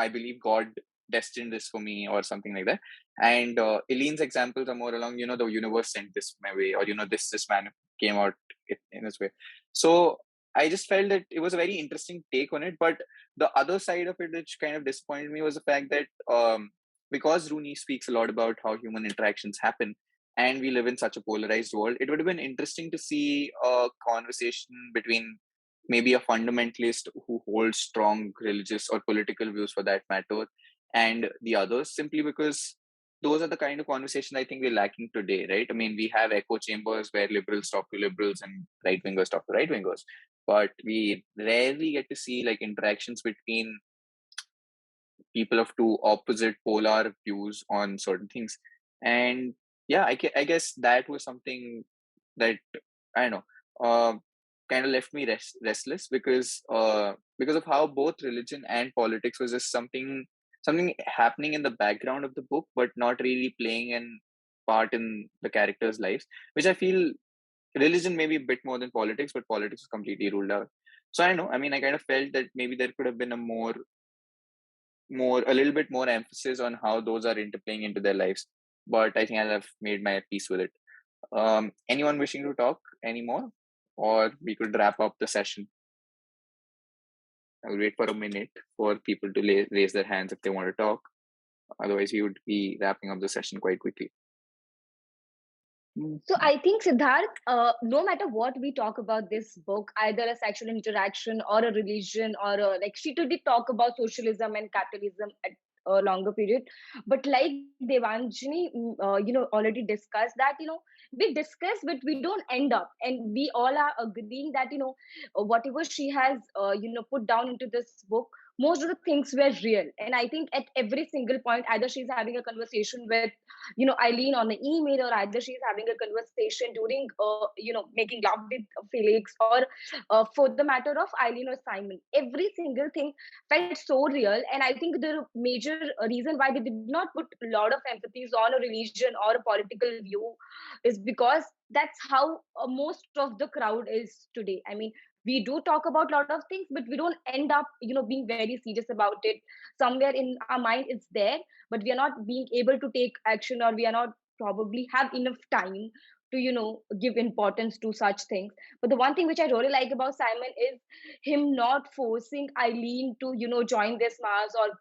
Speaker 1: I believe God destined this for me or something like that. And Eileen's examples are more along, the universe sent this my way, or, this man came out in this way. So I just felt that it was a very interesting take on it. But the other side of it, which kind of disappointed me, was the fact that because Rooney speaks a lot about how human interactions happen, and we live in such a polarized world, it would have been interesting to see a conversation between maybe a fundamentalist who holds strong religious or political views for that matter, and the others, simply because those are the kind of conversation I think we're lacking today, right? I mean, we have echo chambers where liberals talk to liberals and right wingers talk to right wingers, but we rarely get to see like interactions between people of two opposite polar views on certain things. And yeah, I guess that was something that, I don't know, kind of left me restless, because of how both religion and politics was just something happening in the background of the book, but not really playing an part in the characters' lives, which I feel religion may be a bit more than politics, but politics is completely ruled out. So I know, I mean, I kind of felt that maybe there could have been a little bit more emphasis on how those are interplaying into their lives. But I think I'll have made my peace with it. Anyone wishing to talk anymore? Or we could wrap up the session. I'll wait for a minute for people to raise their hands if they want to talk. Otherwise, we would be wrapping up the session quite quickly.
Speaker 3: So I think, Siddharth, no matter what we talk about this book, either a sexual interaction or a religion, or like she did talk about socialism and capitalism at a longer period. But like Devanjani, already discussed that, we discuss, but we don't end up. And we all are agreeing that, whatever she has, put down into this book, most of the things were real. And I think at every single point, either she's having a conversation with Eileen on the email, or either she's having a conversation during making love with Felix, or for the matter of Eileen or Simon, every single thing felt so real. And I think the major reason why they did not put a lot of emphasis on a religion or a political view is because that's how most of the crowd is today. I mean, we do talk about a lot of things, but we don't end up being very serious about it. Somewhere in our mind it's there, but we are not being able to take action, or we are not probably have enough time to give importance to such things. But the one thing which I really like about Simon is him not forcing Eileen to join this mass, or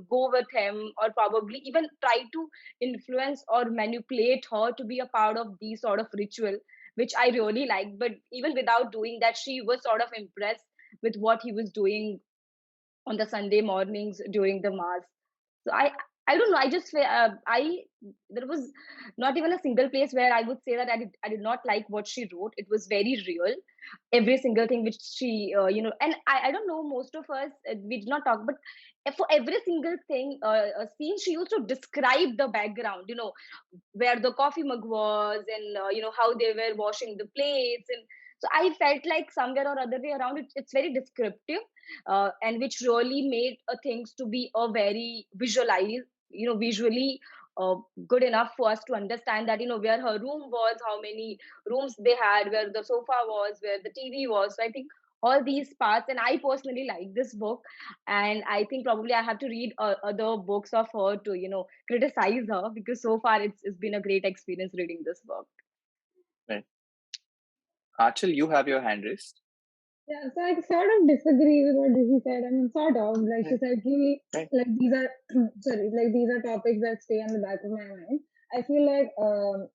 Speaker 3: go with him, or probably even try to influence or manipulate her to be a part of these sort of ritual, which I really like. But even without doing that, she was sort of impressed with what he was doing on the Sunday mornings during the mass. So I don't know. I just there was not even a single place where I would say that I did not like what she wrote. It was very real. Every single thing which she and I don't know, most of us we did not talk, but for every single thing a scene, she used to describe the background, where the coffee mug was, and how they were washing the plates. And so I felt like somewhere or other way around, it's very descriptive, and which really made things to be a very visually good enough for us to understand that where her room was, how many rooms they had, where the sofa was, where the TV was. So I think all these parts, and I personally like this book, and I think probably I have to read other books of her to criticize her, because so far it's been a great experience reading this book.
Speaker 1: Right. Achal, you have your hand raised.
Speaker 5: Yeah, so I sort of disagree with what Dizzy said. I mean, sort of, like she said,
Speaker 1: Right.
Speaker 5: like these are, sorry, like these are topics that stay on the back of my mind. I feel like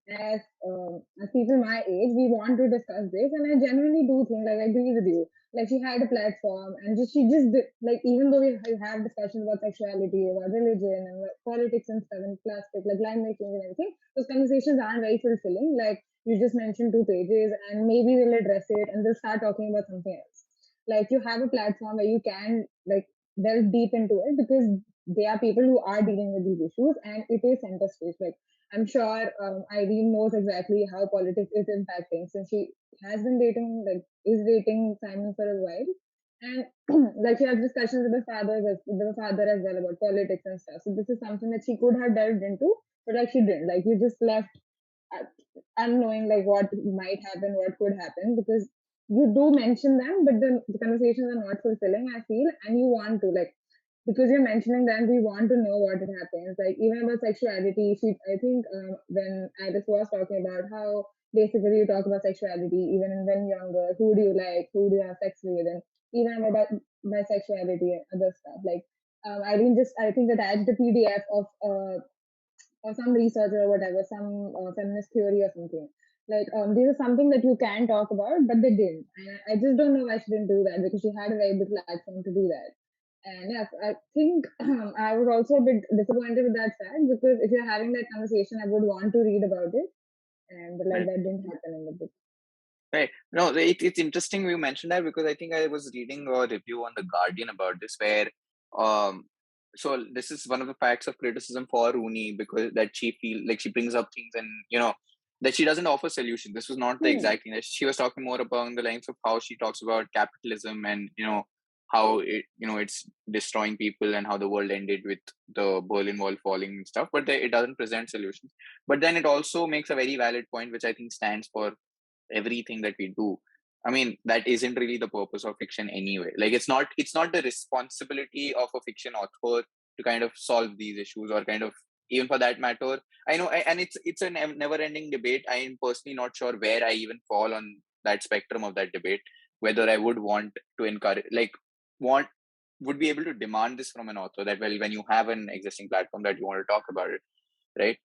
Speaker 5: as people my age, we want to discuss this, and I genuinely do think, like, I agree with you. Like, she had a platform, and she just did, like, even though we have discussions about sexuality, about religion, and about politics and stuff, and plastic, like line making and everything, those conversations aren't very fulfilling. Like, you just mentioned 2 pages, and maybe they'll address it and they'll start talking about something else. Like, you have a platform where you can like delve deep into it, because there are people who are dealing with these issues, and it is center stage. Like, I'm sure Irene knows exactly how politics is impacting, since she has been dating, like, is dating Simon for a while, and like she has discussions with the father as well about politics and stuff. So this is something that she could have delved into, but like she didn't. Like, you just left unknowing like what might happen, what could happen, because you do mention them, but the conversations are not fulfilling, I feel, and you want to like, because you're mentioning them, we want to know what it happens. Like even about sexuality, I think when Alice was talking about how basically you talk about sexuality even when younger, who do you like, who do you have sex with, and even about bisexuality and other stuff. Like I think attached the PDF of or some research or whatever, some feminist theory or something. Like this is something that you can talk about, but they didn't. And I just don't know why she didn't do that, because she had a very big platform to do that. And yes, I think I was also a bit disappointed with that fact, because if you're having that conversation, I would want to read about it, and but like
Speaker 1: Right.
Speaker 5: that didn't happen in the book.
Speaker 1: Right. No, it's interesting you mentioned that, because I think I was reading a review on The Guardian about this, where so this is one of the facts of criticism for Rooney, because that she feel like she brings up things, and that she doesn't offer solutions. This was not the exact thing. She was talking more about the lines of how she talks about capitalism, and how it's destroying people, and how the world ended with the Berlin Wall falling and stuff. But it doesn't present solutions. But then it also makes a very valid point, which I think stands for everything that we do. I mean, that isn't really the purpose of fiction anyway. Like it's not the responsibility of a fiction author to kind of solve these issues, or kind of, even for that matter, I know, and it's a never ending debate. I am personally not sure where I even fall on that spectrum of that debate, whether I would want to encourage, like, would be able to demand this from an author, that, well, when you have an existing platform that you want to talk about it, right?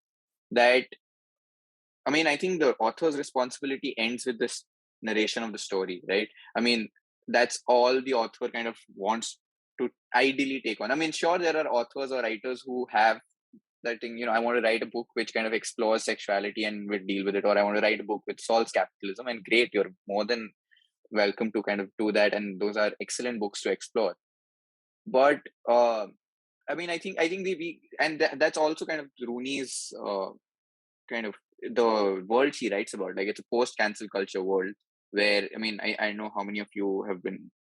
Speaker 1: That, I mean, I think the author's responsibility ends with this narration of the story, right? I mean, that's all the author kind of wants to ideally take on. I mean, sure, there are authors or writers who have that thing, I want to write a book which kind of explores sexuality and will deal with it, or I want to write a book which solves capitalism, and great, you're more than welcome to kind of do that. And those are excellent books to explore. But, I mean, I think that's also kind of Rooney's kind of the world she writes about. Like, it's a post cancel culture world, where, I mean, I know how many of you have been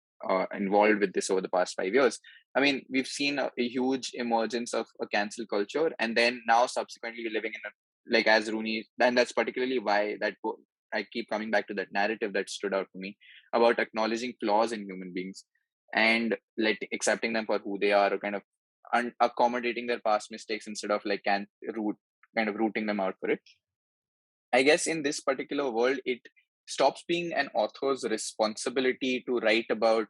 Speaker 1: involved with this over the past 5 years. I mean, we've seen a huge emergence of a cancel culture, and then now subsequently we're living in a, like, as Rooney, and that's particularly why I keep coming back to that narrative that stood out to me, about acknowledging flaws in human beings, and accepting them for who they are, or kind of accommodating their past mistakes, instead of like kind of rooting them out for it. I guess in this particular world, it stops being an author's responsibility to write about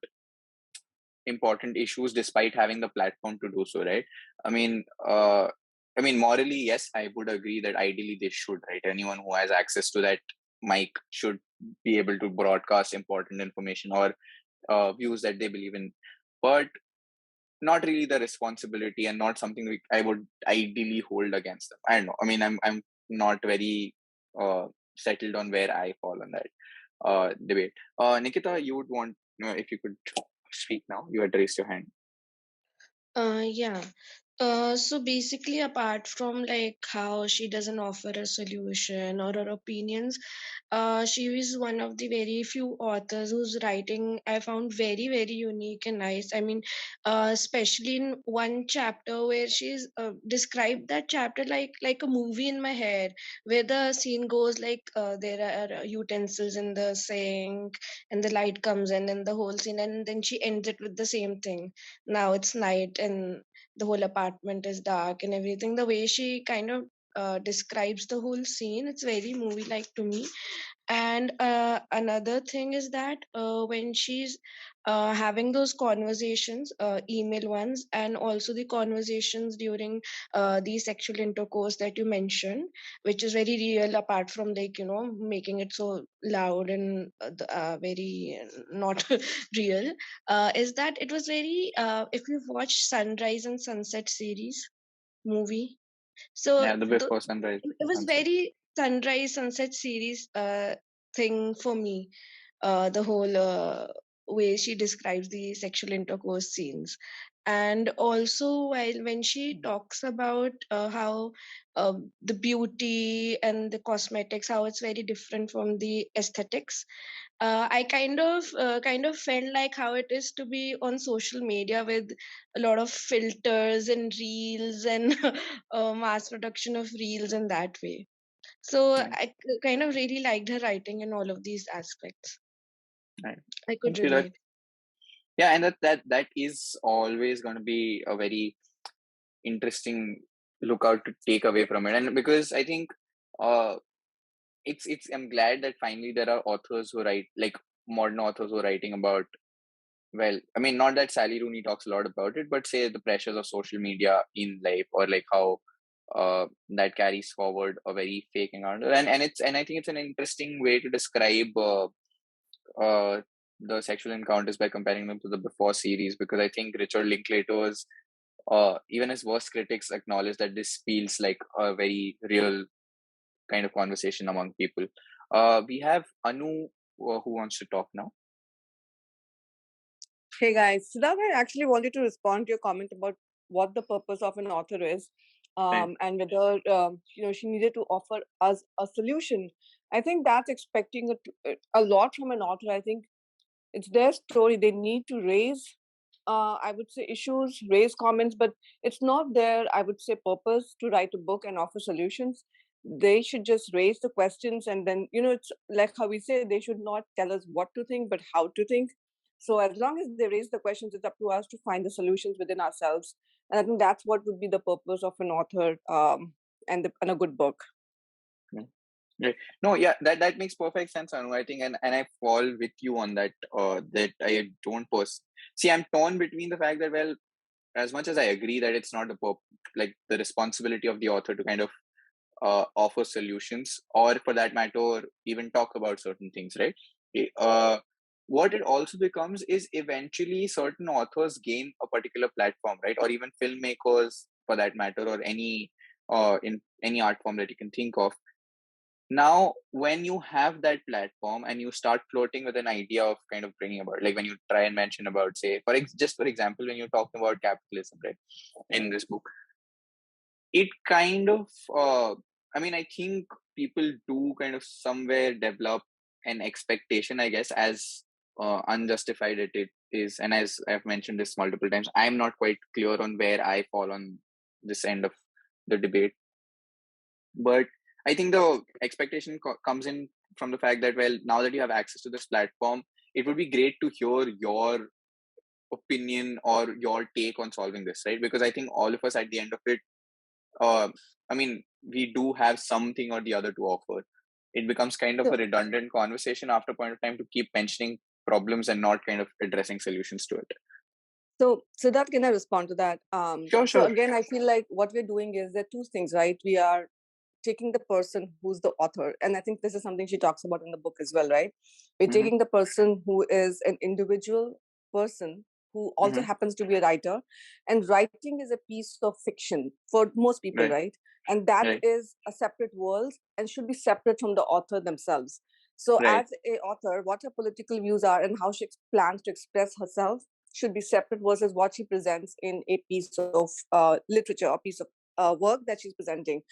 Speaker 1: important issues despite having the platform to do so, right? I mean, morally, yes, I would agree that ideally they should, right? Anyone who has access to that mic should be able to broadcast important information, or views that they believe in, but not really the responsibility, and not something I would ideally hold against them. I don't know. I mean, I'm not very settled on where I fall on that debate. Nikita, you would want, if you could speak now. You had raised your hand.
Speaker 8: Yeah. So basically, apart from like how she doesn't offer a solution or her opinions, she is one of the very few authors whose writing I found very, very unique and nice. I mean, especially in one chapter where she's described that chapter like a movie in my head, where the scene goes like there are utensils in the sink, and the light comes in, and the whole scene, and then she ends it with the same thing. Now it's night, and the whole apartment is dark and everything. The way she kind of describes the whole scene, it's very movie like to me. And another thing is that when she's having those conversations, email ones, and also the conversations during the sexual intercourse that you mentioned, which is very real, apart from like making it so loud and very not real, is that it was very if you've watched Sunrise and Sunset series movie, so
Speaker 1: Yeah, the before sunrise,
Speaker 8: it was
Speaker 1: sunset.
Speaker 8: very Sunrise Sunset series thing for me. The whole way she describes the sexual intercourse scenes, and also when she talks about how the beauty and the cosmetics, how it's very different from the aesthetics. I kind of felt like how it is to be on social media with a lot of filters and reels and mass production of reels in that way. So
Speaker 1: Right.
Speaker 8: I kind of really liked her writing in all of these aspects.
Speaker 1: Right.
Speaker 8: I could
Speaker 1: Actually,
Speaker 8: relate.
Speaker 1: yeah, and that is always going to be a very interesting lookout to take away from it, and because I think uh it's I'm glad that finally there are authors who write, like modern authors who are writing about, well, I mean, not that Sally Rooney talks a lot about it, but say the pressures of social media in life, or like how that carries forward a very fake encounter, and I think it's an interesting way to describe uh the sexual encounters by comparing them to the before series, because I think Richard Linklater's even his worst critics acknowledge that this feels like a very real kind of conversation among people. We have Anu who wants to talk now.
Speaker 6: Hey guys, Siddharth, I actually wanted to respond to your comment about what the purpose of an author is,
Speaker 1: Right.
Speaker 6: and whether she needed to offer us a solution. I think that's expecting a lot from an author. I think it's their story. They need to raise, I would say, issues, raise comments, but it's not their, I would say, purpose to write a book and offer solutions. They should just raise the questions, and then it's like how we say, they should not tell us what to think, but how to think. So as long as they raise the questions, it's up to us to find the solutions within ourselves. And I think that's what would be the purpose of an author, and a good book.
Speaker 1: Right. No, yeah, that makes perfect sense, Anu. I think, and I fall with you on that. That I don't see. I'm torn between the fact that, well, as much as I agree that it's not like the responsibility of the author to kind of offer solutions, or for that matter, even talk about certain things, right? What it also becomes is eventually certain authors gain a particular platform, right? Or even filmmakers, for that matter, or any in any art form that you can think of. Now, when you have that platform and you start floating with an idea of kind of bringing about, like when you try and mention about, say, just for example, when you're talking about capitalism, right, in this book, it kind of, I mean, I think people do kind of somewhere develop an expectation, I guess, as unjustified it is. And as I've mentioned this multiple times, I'm not quite clear on where I fall on this end of the debate. But I think the expectation comes in from the fact that, well, now that you have access to this platform, it would be great to hear your opinion or your take on solving this, right? Because I think all of us at the end of it, I mean, we do have something or the other to offer. It becomes kind of a redundant conversation after a point of time to keep mentioning problems and not kind of addressing solutions to it.
Speaker 6: So, Siddharth, can I respond to that?
Speaker 1: Sure.
Speaker 6: So again, I feel like what we're doing is there are two things, right? We are taking the person who's the author, and I think this is something she talks about in the book as well, right? We're taking the person who is an individual person who also happens to be a writer, and writing is a piece of fiction for most people, right? And that is a separate world and should be separate from the author themselves. So as a author, what her political views are and how she plans to express herself should be separate versus what she presents in a piece of literature, a piece of work that she's presenting.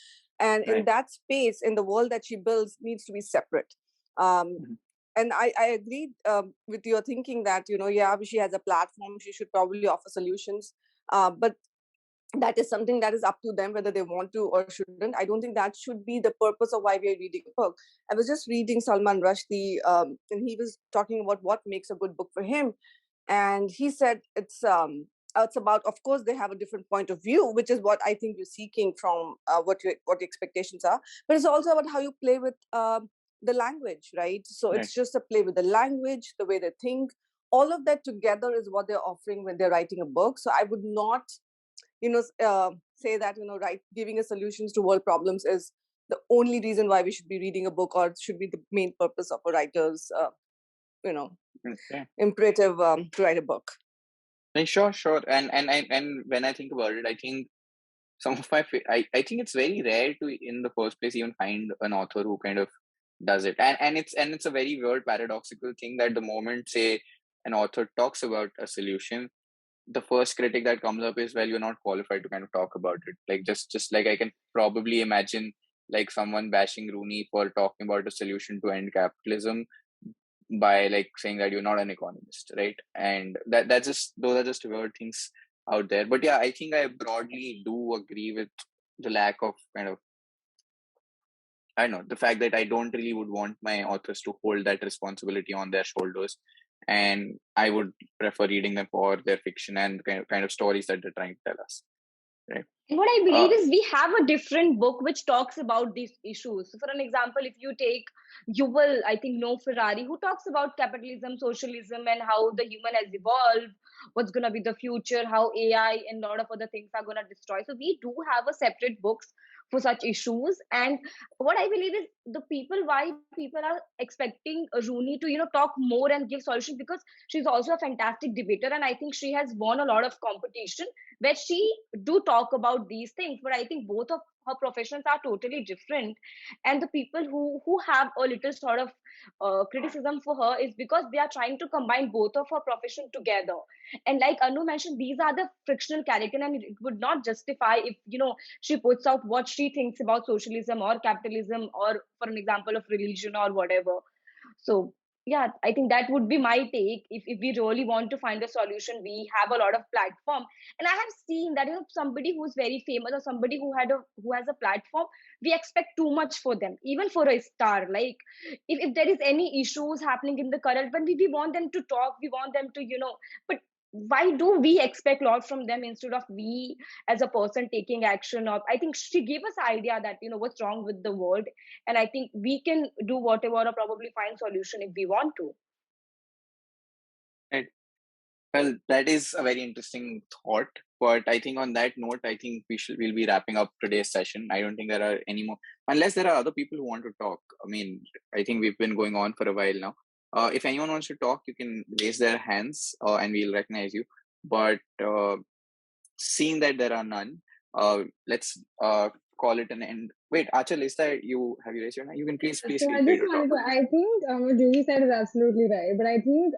Speaker 6: And in that space, in the world that she builds, needs to be separate. And I agree with your thinking that, yeah, she has a platform, she should probably offer solutions. But that is something that is up to them whether they want to or shouldn't. I don't think that should be the purpose of why we are reading a book. I was just reading Salman Rushdie, and he was talking about what makes a good book for him. And he said it's about, of course, they have a different point of view, which is what I think you're seeking from what your expectations are. But it's also about how you play with the language, right? So it's just a play with the language, the way they think. All of that together is what they're offering when they're writing a book. So I would not, say that giving us solutions to world problems is the only reason why we should be reading a book, or should be the main purpose of a writer's imperative to write a book.
Speaker 1: Sure. And when I think about it, I think some of my I think it's very rare to in the first place even find an author who kind of does it, and it's a very weird paradoxical thing that the moment, say, an author talks about a solution, the first critic that comes up is, well, you're not qualified to kind of talk about it. Like just like I can probably imagine like someone bashing Rooney for talking about a solution to end capitalism by like saying that you're not an economist, right? And that's just, those are just weird things out there. But yeah, I think I broadly do agree with the lack of kind of I know the fact that I don't really would want my authors to hold that responsibility on their shoulders, and I would prefer reading them for their fiction and kind of stories that they're trying to tell us, right?
Speaker 3: And what I
Speaker 1: Uh,
Speaker 3: believe is we have a different book which talks about these issues. So for an example, if you take, you will, I think, know Ferrari, who talks about capitalism, socialism, and how the human has evolved, what's going to be the future, how AI and a lot of other things are going to destroy. So we do have a separate books for such issues. And what I believe is the people, why people are expecting Rooney to, talk more and give solutions, because she's also a fantastic debater. And I think she has won a lot of competition where she do talk about these things, but I think both of her professions are totally different. And the people who have a little sort of criticism for her is because they are trying to combine both of her profession together. And like Anu mentioned, these are the frictional character, and it would not justify if she puts out what she thinks about socialism or capitalism, or for an example of religion or whatever. So yeah, I think that would be my take. If we really want to find a solution, we have a lot of platform. And I have seen that somebody who's very famous, or somebody who has a platform, we expect too much for them, even for a star. Like if there is any issues happening in the current, but we want them to talk, we want them to but why do we expect a lot from them instead of we as a person taking action? Or I think she gave us idea that what's wrong with the world, and I think we can do whatever or probably find solution if we want to.
Speaker 1: right. Well, that is a very interesting thought. But I think on that note, I think we'll be wrapping up today's session. I don't think there are any more, unless there are other people who want to talk. I mean, I think we've been going on for a while now. If anyone wants to talk, you can raise their hands, and we'll recognize you. But seeing that there are none, let's call it an end. Wait, Achal, is that you? Have you raised your hand? You can please
Speaker 5: So
Speaker 1: feel
Speaker 5: I
Speaker 1: free
Speaker 5: just
Speaker 1: to talk.
Speaker 5: wanted to, I think what Julie said is absolutely right. But I think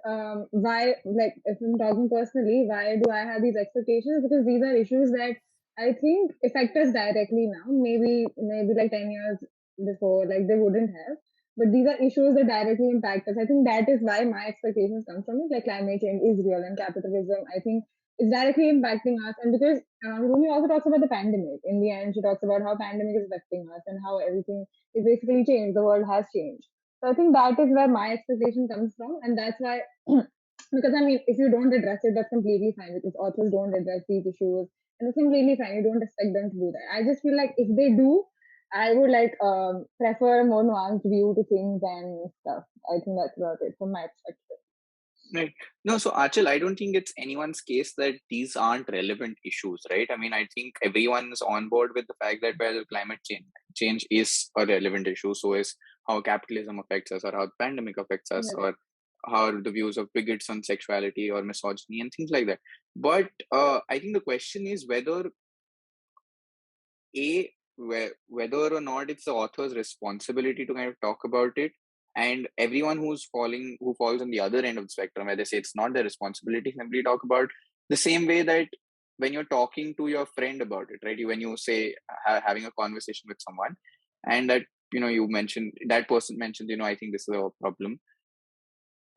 Speaker 5: why, like, if I'm talking personally, why do I have these expectations? Because these are issues that I think affect us directly now. Maybe like 10 years before, like they wouldn't have. But these are issues that directly impact us. I think that is why my expectations come from it. Like climate change is real, and capitalism, I think, is directly impacting us. And because Rumi also talks about the pandemic. In the end, she talks about how pandemic is affecting us and how everything is basically changed. The world has changed. So I think that is where my expectation comes from, and that's why. Because I mean, if you don't address it, that's completely fine. Because authors don't address these issues, and it's completely fine. You don't expect them to do that. I just feel like if they do, I would like prefer a more nuanced view to things and stuff. I think that's about it from my perspective.
Speaker 1: Right. No, so Achal, I don't think it's anyone's case that these aren't relevant issues, right? I mean, I think everyone's on board with the fact that, well, climate change is a relevant issue. So is how capitalism affects us, or how the pandemic affects us,
Speaker 5: Yeah.
Speaker 1: or how the views of bigots on sexuality or misogyny and things like that. But I think the question is whether whether or not it's the author's responsibility to kind of talk about it, and everyone who falls on the other end of the spectrum, where they say it's not their responsibility, simply talk about the same way that when you're talking to your friend about it, right? When you say having a conversation with someone, and that you mentioned, that person mentions, I think this is a problem,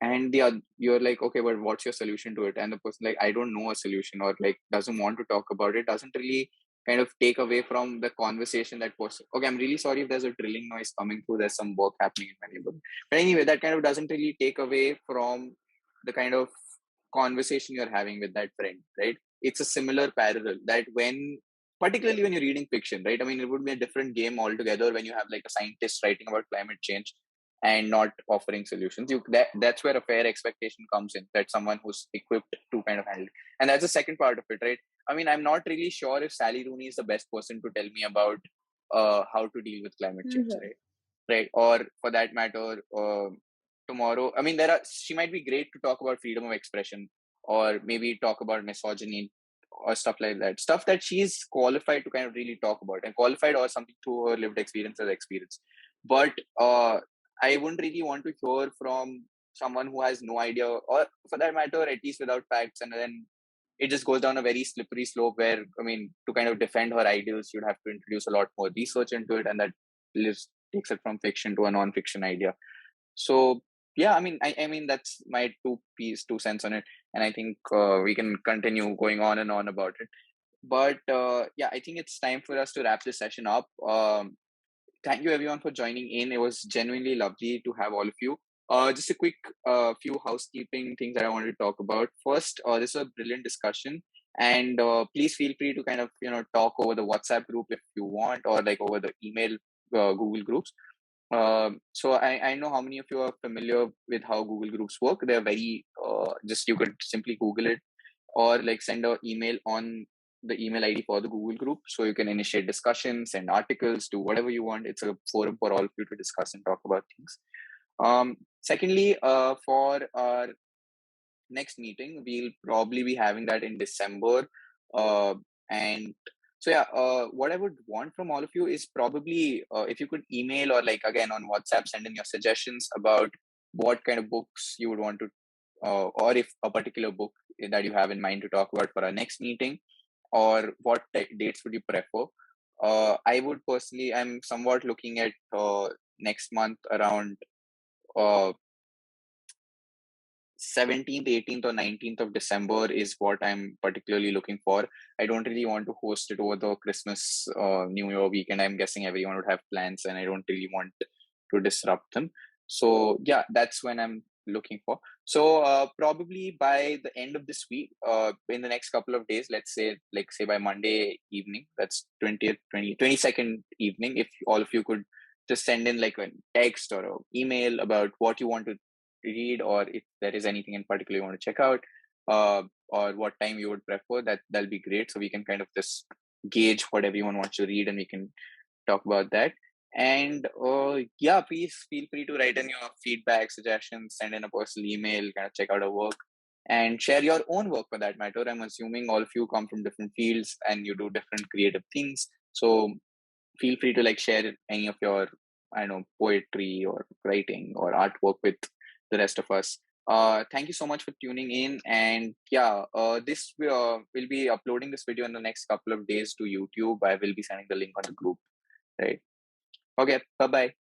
Speaker 1: and you're like, okay, but what's your solution to it? And the person like, I don't know a solution, or like doesn't want to talk about it, doesn't really kind of take away from the conversation that person. Okay, I'm really sorry if there's a drilling noise coming through, there's some work happening in my neighborhood, but anyway, that kind of doesn't really take away from the kind of conversation you're having with that friend, right? It's a similar parallel that particularly when you're reading fiction, right? I mean, it would be a different game altogether when you have like a scientist writing about climate change and not offering solutions. That's where a fair expectation comes in, that someone who's equipped to kind of handle it. And that's the second part of it, right? I mean, I'm not really sure if Sally Rooney is the best person to tell me about how to deal with climate change, right? Or for that matter, tomorrow, I mean, she might be great to talk about freedom of expression, or maybe talk about misogyny or stuff like that, stuff that she's qualified to kind of really talk about, and qualified or something through her lived experience. But I wouldn't really want to hear from someone who has no idea, or for that matter, at least without facts, and then it just goes down a very slippery slope where, I mean, to kind of defend her ideals, you'd have to introduce a lot more research into it, and that just takes it from fiction to a non-fiction idea. So yeah, I mean that's my two cents on it, and I think we can continue going on and on about it. But yeah, I think it's time for us to wrap this session up. thank you everyone for joining in. It was genuinely lovely to have all of you. Just a quick few housekeeping things that I wanted to talk about. First, this is a brilliant discussion, and please feel free to kind of talk over the WhatsApp group if you want, or like over the email Google groups. So I know how many of you are familiar with how Google groups work. They're very just you could simply Google it or like send an email on the email ID for the Google group. So you can initiate discussions, send articles, do whatever you want. It's a forum for all of you to discuss and talk about things. Secondly, for our next meeting, we'll probably be having that in December. And so yeah, what I would want from all of you is probably if you could email or like again on WhatsApp, send in your suggestions about what kind of books you would want to, or if a particular book that you have in mind to talk about for our next meeting, or what dates would you prefer. I would personally, I'm somewhat looking at next month around 17th, 18th, or 19th of December is what I'm particularly looking for. I don't really want to host it over the Christmas, New Year weekend. I'm guessing everyone would have plans and I don't really want to disrupt them. So yeah, that's when I'm looking for. So probably by the end of this week, in the next couple of days, let's say, like say by Monday evening, that's 22nd evening, if all of you could just send in like a text or an email about what you want to read, or if there is anything in particular you want to check out, or what time you would prefer, that'll be great. So we can kind of just gauge what everyone wants to read and we can talk about that. And yeah, please feel free to write in your feedback, suggestions, send in a personal email, kind of check out our work and share your own work for that matter. I'm assuming all of you come from different fields and you do different creative things. So feel free to like share any of your, I don't know, poetry or writing or artwork with the rest of us. Thank you so much for tuning in. And yeah, this will be uploading this video in the next couple of days to YouTube. I will be sending the link on the group. Right. Okay. Bye bye.